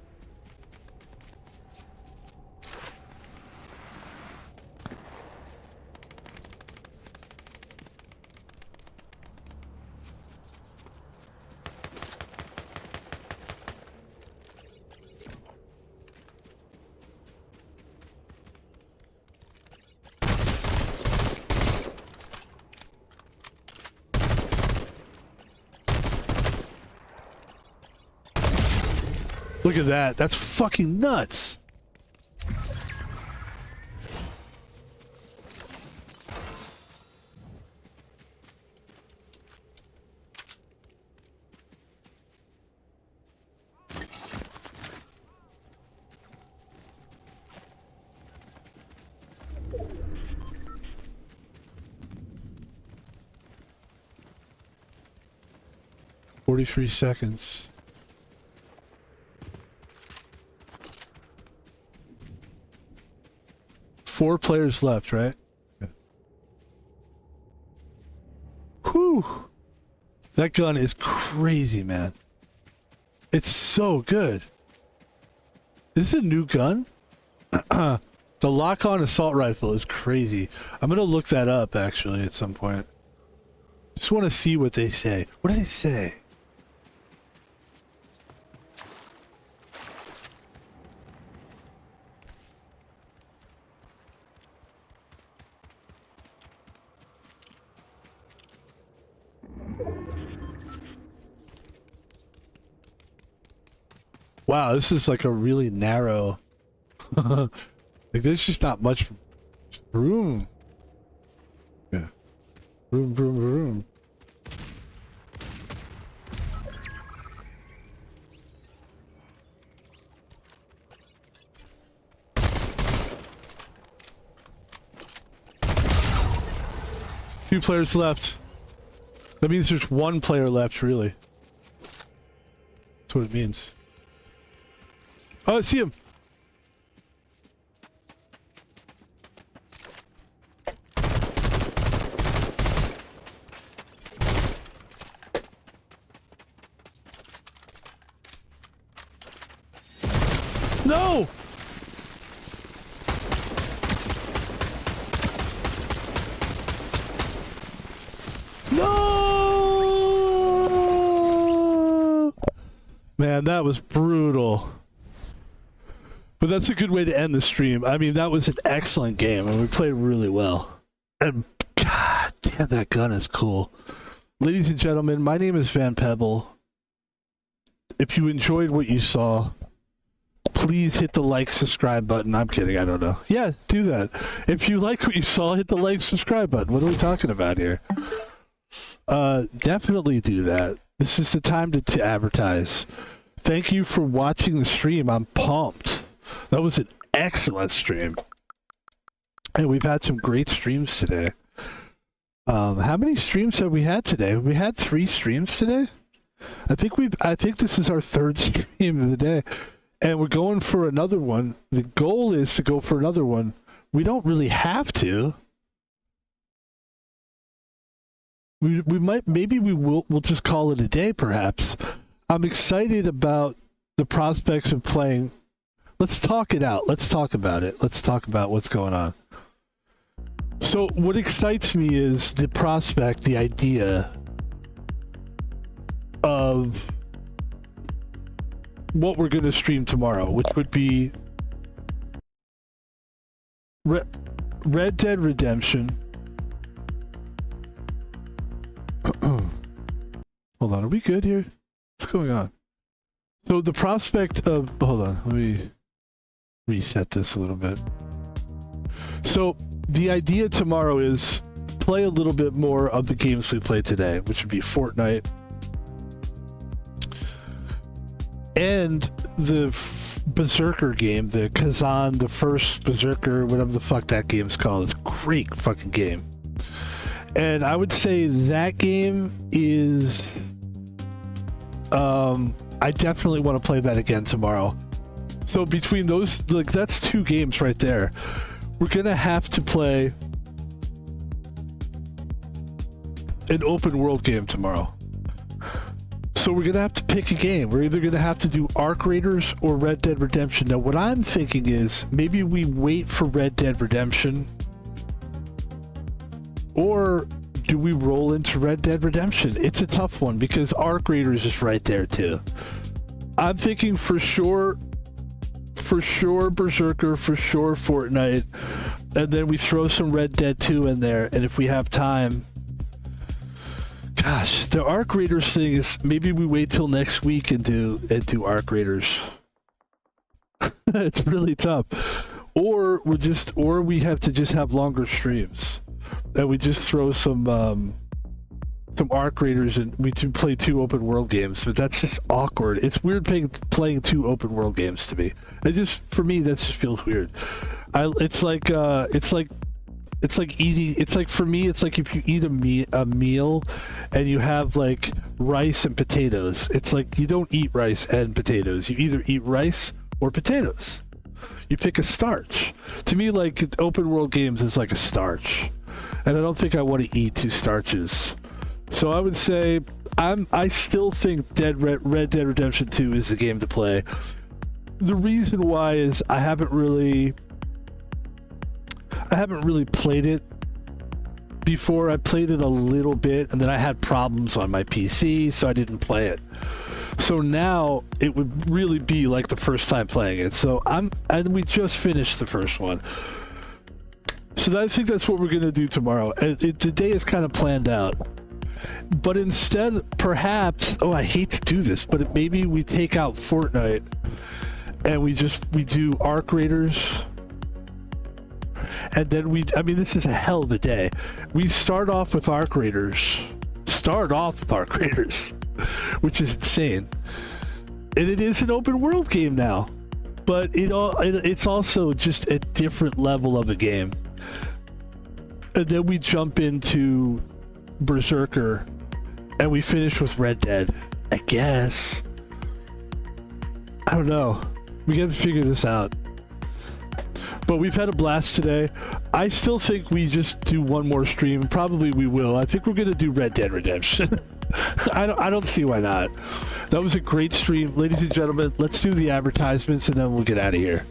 Look at that. That's fucking nuts. "43 seconds. Four players left, right? Yeah. Whew. That gun is crazy, man. It's so good. Is this a new gun? The lock-on assault rifle is crazy. I'm gonna look that up, actually, at some point. Just want to see what they say. What do they say? Wow, this is like a really narrow... like, there's just not much room. Yeah. Room. Two players left. That means there's one player left, really. That's what it means. Oh, I see him! No! No! Man, that was brutal. But that's a good way to end the stream. I mean, that was an excellent game, and we played really well. And god damn, that gun is cool. Ladies and gentlemen, my name is Van Pebble. If you enjoyed what you saw, please hit the like, subscribe button. I'm kidding, I don't know. Yeah, do that. If you like what you saw, hit the like, subscribe button. What are we talking about here? Definitely do that. This is the time to advertise. Thank you for watching the stream. I'm pumped. That was an excellent stream. And we've had some great streams today. How many streams have we had today? We had 3 streams today? I think this is our 3rd stream of the day. And we're going for another one. The goal is to go for another one. We don't really have to. We might, maybe we'll just call it a day, perhaps. I'm excited about the prospects of playing. Let's talk it out. Let's talk about it. Let's talk about what's going on. So what excites me is the prospect, the idea of what we're going to stream tomorrow, which would be Red Dead Redemption. Hold on, are we good here? What's going on? So the prospect of... Hold on, let me reset this a little bit. So the idea tomorrow is play a little bit more of the games we played today, which would be Fortnite and the Berserker game, the Kazan, the first Berserker, whatever the fuck that game's called. It's a great fucking game. And I would say that game is... I definitely want to play that again tomorrow. So between those, like, that's 2 games right there. We're gonna have to play an open world game tomorrow. So we're gonna have to pick a game. We're either gonna have to do Arc Raiders or Red Dead Redemption. Now what I'm thinking is maybe we wait for Red Dead Redemption, or do we roll into Red Dead Redemption? It's a tough one because Arc Raiders is right there too. I'm thinking for sure Berserker, for sure Fortnite, and then we throw some Red Dead 2 in there, and if we have time... Gosh, the Arc Raiders thing is maybe we wait till next week and do Arc Raiders. It's really tough. Or we have to just have longer streams, and we just throw some arc raiders, and we do play 2 open world games. But that's just awkward. It's weird playing 2 open world games to me. For me, that just feels weird. It's like eating. It's like, for me, it's like if you eat a meal and you have like rice and potatoes. It's like you don't eat rice and potatoes. You either eat rice or potatoes. You pick a starch. To me, like, open world games is like a starch, and I don't think I want to eat 2 starches. So I would say I still think Red Dead Redemption 2 is the game to play. The reason why is I haven't really played it before. I played it a little bit, and then I had problems on my PC, so I didn't play it. So now it would really be like the first time playing it. So we just finished the first one. So I think that's what we're going to do tomorrow. The day is kind of planned out. But instead, perhaps, I hate to do this, but maybe we take out Fortnite and we do Arc Raiders. And then this is a hell of a day. We start off with Arc Raiders, which is insane. And it is an open world game now, but it's also just a different level of a game. And then we jump into Berserker, and we finish with Red Dead, I guess. I don't know. We gotta figure this out. But we've had a blast today. I still think we just do one more stream. Probably we will. I think we're gonna do Red Dead Redemption. I don't see why not. That was a great stream. Ladies and gentlemen, let's do the advertisements and then we'll get out of here.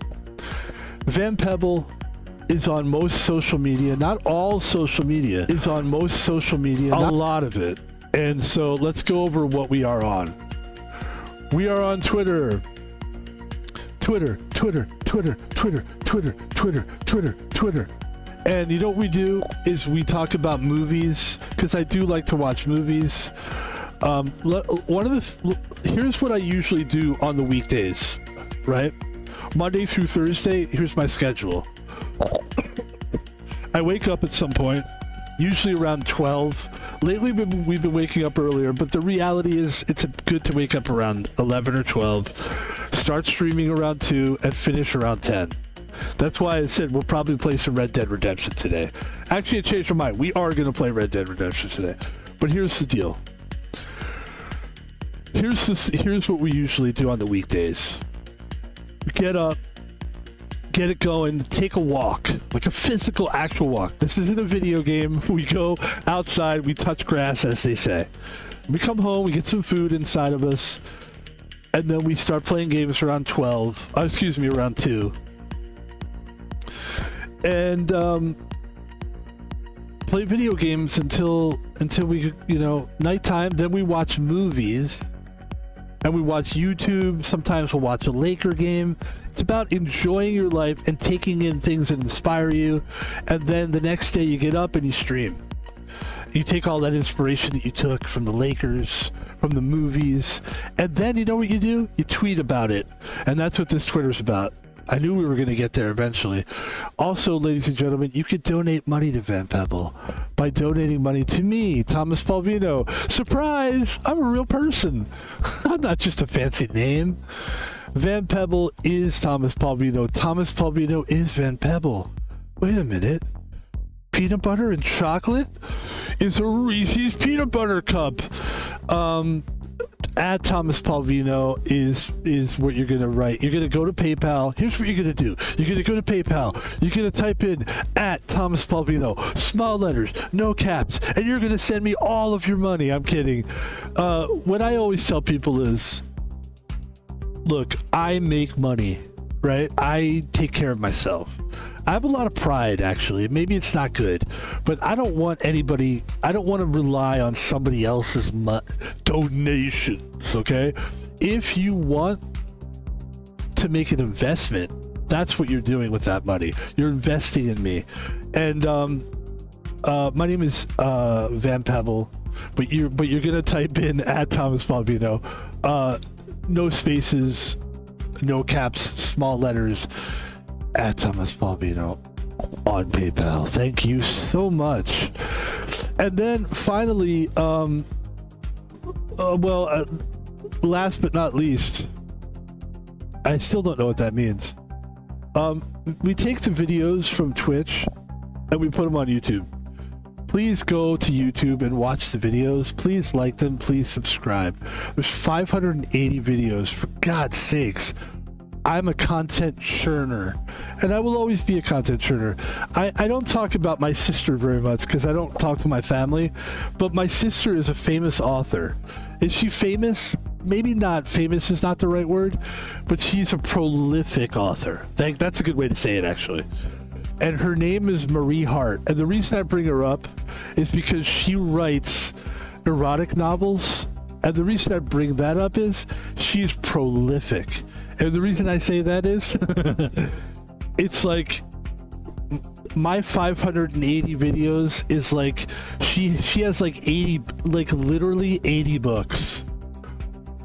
Van Pebble is on most social media. Not all social media is on most social media. A lot of it. And so let's go over what we are on. We are on Twitter. Twitter. And you know what we do is we talk about movies, because I do like to watch movies. Here's what I usually do on the weekdays, right? Monday through Thursday, here's my schedule. I wake up at some point, usually around 12. Lately, we've been waking up earlier, but the reality is it's good to wake up around 11 or 12, start streaming around 2, and finish around 10. That's why I said we'll probably play some Red Dead Redemption today. Actually, I changed my mind. We are going to play Red Dead Redemption today. But here's the deal. Here's what we usually do on the weekdays. We get up, get it going, take a walk, like a physical, actual walk. This isn't a video game. We go outside, we touch grass, as they say. We come home, we get some food inside of us, and then we start playing games around around 2. And play video games until we, nighttime. Then we watch movies. And we watch YouTube. Sometimes we'll watch a Laker game. It's about enjoying your life and taking in things that inspire you. And then the next day you get up and you stream. You take all that inspiration that you took from the Lakers, from the movies, and then you know what you do? You tweet about it. And that's what this Twitter's about. I knew we were going to get there eventually. Also, ladies and gentlemen, you could donate money to Van Pebble by donating money to me, Thomas Palvino. Surprise! I'm a real person. I'm not just a fancy name. Van Pebble is Thomas Palvino. Thomas Palvino is Van Pebble. Wait a minute. Peanut butter and chocolate is a Reese's peanut butter cup. At Thomas Palvino is what you're going to write. You're going to go to PayPal. Here's what you're going to do. You're going to go to PayPal. You're going to type in at Thomas Palvino, small letters, no caps, and you're going to send me all of your money. I'm kidding. What I always tell people is, look, I make money, right? I take care of myself. I have a lot of pride, actually. Maybe it's not good, but I don't want to rely on somebody else's donations, okay? If you want to make an investment, that's what you're doing with that money. You're investing in me. And my name is Van Pebble, but you're going to type in at Thomas Palvino, no spaces, no caps, small letters, at Thomas Balbino on PayPal. Thank you so much. And then finally, last but not least, I still don't know what that means. We take the videos from Twitch and we put them on YouTube. Please go to YouTube and watch the videos. Please like them. Please subscribe. There's 580 videos. For God's sakes. I'm a content churner, and I will always be a content churner. I don't talk about my sister very much because I don't talk to my family, but my sister is a famous author. Is she famous? Maybe not. Famous is not the right word, but she's a prolific author. That's a good way to say it, actually. And her name is Marie Hart. And the reason I bring her up is because she writes erotic novels. And the reason I bring that up is she's prolific. And the reason I say that is it's like my 580 videos is like she has like 80, like literally 80 books.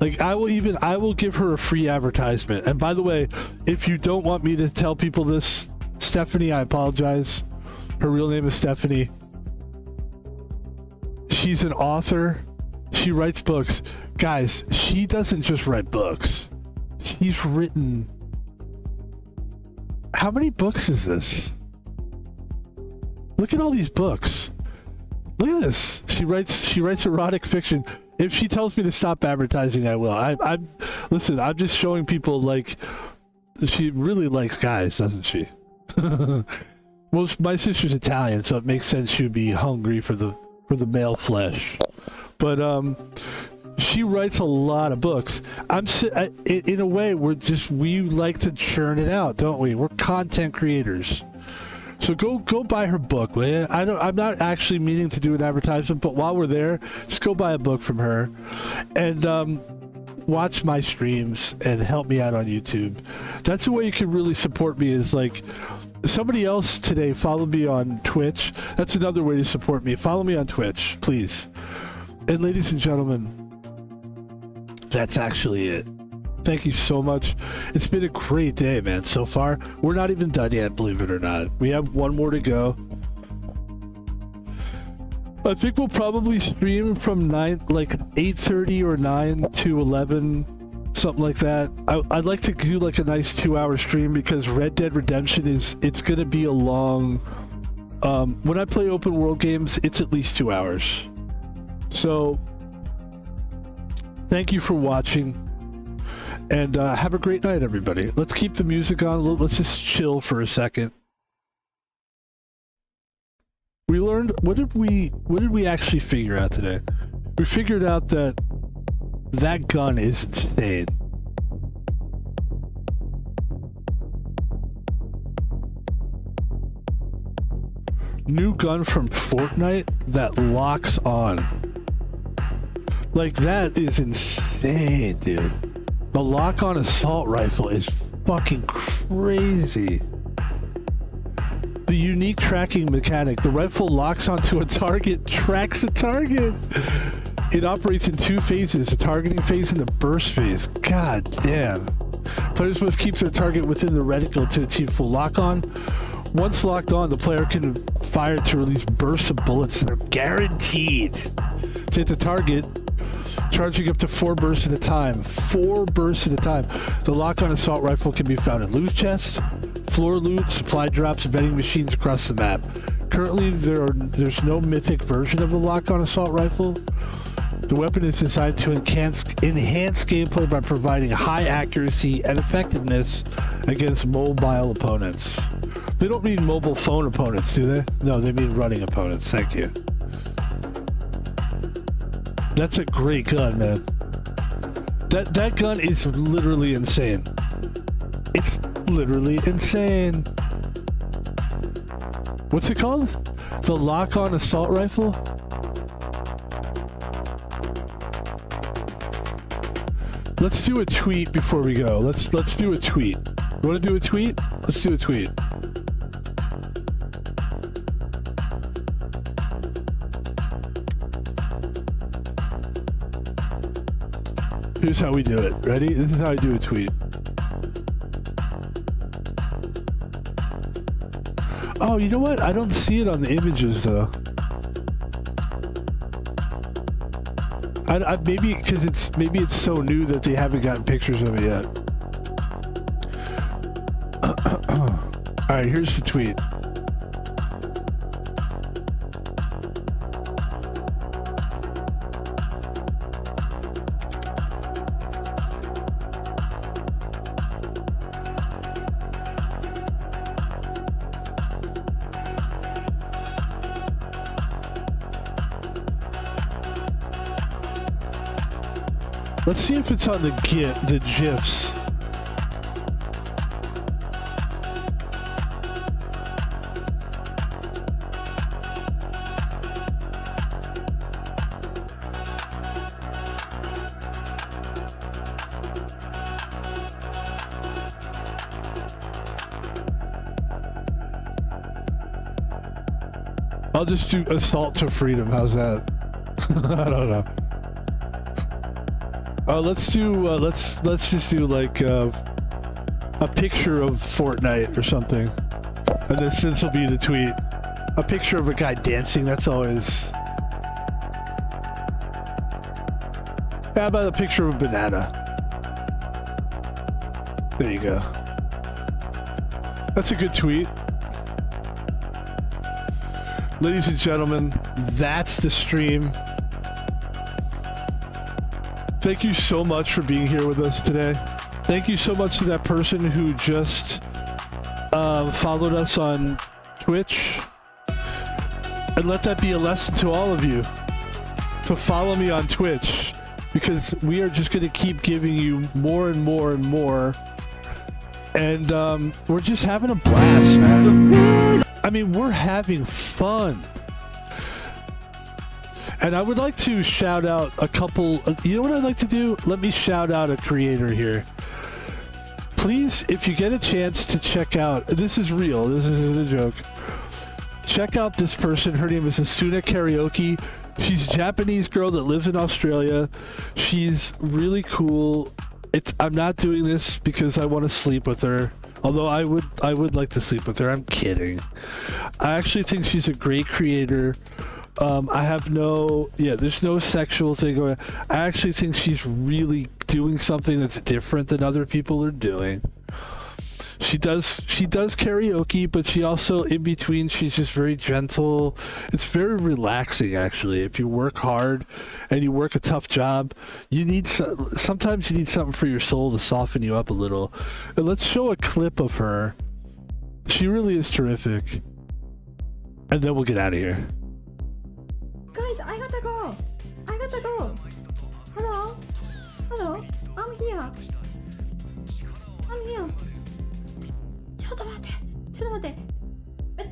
Like I will give her a free advertisement. And by the way, if you don't want me to tell people this, Stephanie, I apologize. Her real name is Stephanie. She's an author. She writes books. Guys, she doesn't just write books. She's written... How many books is this? Look at all these books. Look at this. She writes erotic fiction. If she tells me to stop advertising, I will. Listen, I'm just showing people, like, she really likes guys, doesn't she? Well, my sister's Italian, so it makes sense she would be hungry for the male flesh. But she writes a lot of books. In a way, we like to churn it out, don't we? We're content creators. So go buy her book, will you? I'm not actually meaning to do an advertisement, but while we're there, just go buy a book from her, and watch my streams and help me out on YouTube. That's the way you can really support me. Is like somebody else today followed me on Twitch. That's another way to support me. Follow me on Twitch, please. And ladies and gentlemen, that's actually it. Thank you so much. It's been a great day, man. So far, we're not even done yet, believe it or not. We have one more to go. I think we'll probably stream from 8:30 or 9 to 11, something like that. I'd like to do like a nice 2-hour stream because Red Dead Redemption it's going to be a long... when I play open world games, it's at least 2 hours. So, thank you for watching. And have a great night, everybody. Let's keep the music on. Let's just chill for a second. We learned... What did we actually figure out today? We figured out that gun is insane. New gun from Fortnite that locks on. Like, that is insane, dude. The lock-on assault rifle is fucking crazy. The unique tracking mechanic. The rifle locks onto a target, tracks a target. It operates in 2 phases, a targeting phase and a burst phase. God damn. Players must keep their target within the reticle to achieve full lock-on. Once locked on, the player can fire to release bursts of bullets that are guaranteed to hit the target, charging up to 4 bursts at a time. 4 bursts at a time. The lock-on assault rifle can be found in loot chests, floor loot, supply drops, and vending machines across the map. Currently, there's no mythic version of the lock-on assault rifle. The weapon is designed to enhance gameplay by providing high accuracy and effectiveness against mobile opponents. They don't mean mobile phone opponents, do they? No, they mean running opponents. Thank you. That's a great gun, man. That gun is literally insane. It's literally insane. What's it called? The lock-on assault rifle? Let's do a tweet before we go. Let's do a tweet. You want to do a tweet? Let's do a tweet. Here's how we do it. Ready? This is how I do a tweet. Oh, you know what? I don't see it on the images though. Maybe because it's so new that they haven't gotten pictures of it yet. All right, here's the tweet. Let's see if it's on the GIFs. I'll just do assault to freedom. How's that? I don't know. Let's just do like a picture of Fortnite or something, and this will be the tweet. A picture of a guy dancing. That's always. How about a picture of a banana? There you go. That's a good tweet. Ladies and gentlemen, that's the stream. Thank you so much for being here with us today. Thank you so much to that person who just followed us on Twitch. And let that be a lesson to all of you to follow me on Twitch, because we are just going to keep giving you more and more and more. And we're just having a blast, man. I mean, we're having fun. And I would like to shout out a couple. You know what I'd like to do? Let me shout out a creator here. Please, if you get a chance to check out, this is real, this isn't a joke. Check out this person. Her name is Asuna Karaoke. She's a Japanese girl that lives in Australia. She's really cool. I'm not doing this because I want to sleep with her. Although I would like to sleep with her. I'm kidding. I actually think she's a great creator. There's no sexual thing going on. I actually think she's really doing something that's different than other people are doing. She does karaoke, but she also, in between, she's just very gentle. It's very relaxing, actually. If you work hard and you work a tough job, sometimes you need something for your soul to soften you up a little. And let's show a clip of her. She really is terrific. And then we'll get out of here. Guys, I gotta go. Hello, I'm here. ちょっと待って。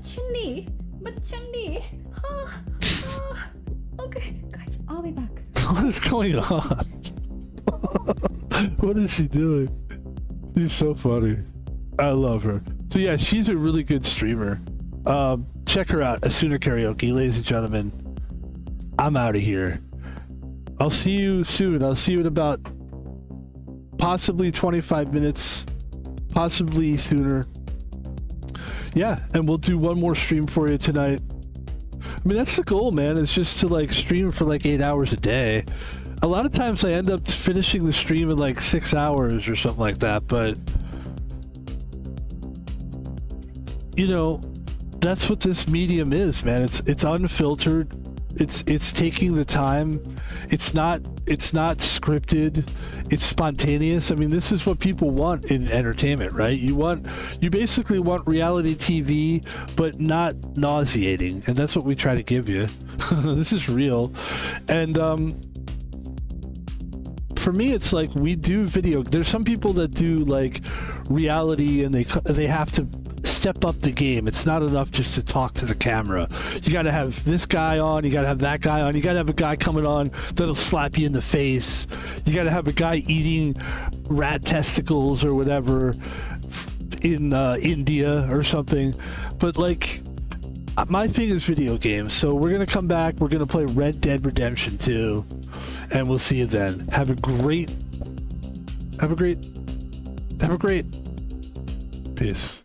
Chun-Li. Okay, guys, I'll be back. What is going on? What is she doing? She's so funny. I love her. So yeah, she's a really good streamer. Check her out, Asuna Karaoke, ladies and gentlemen. I'm out of here. I'll see you soon. I'll see you in about possibly 25 minutes, possibly sooner. Yeah, and we'll do one more stream for you tonight. I mean, that's the goal, man. It's just to like stream for like 8 hours a day. A lot of times I end up finishing the stream in like 6 hours or something like that, but you know, that's what this medium is, man. It's unfiltered. It's taking the time. It's not scripted. It's spontaneous. I mean, this is what people want in entertainment, right? You basically want reality TV, but not nauseating, and that's what we try to give you. This is real. And for me, it's like we do video. There's some people that do like reality, and they have to step up the game. It's not enough just to talk to the camera. You got to have this guy on, you got to have that guy on, you got to have a guy coming on that'll slap you in the face, you got to have a guy eating rat testicles or whatever in India or something. But like, my thing is video games, so we're gonna come back, we're gonna play Red Dead Redemption 2, and we'll see you then. Have a great peace.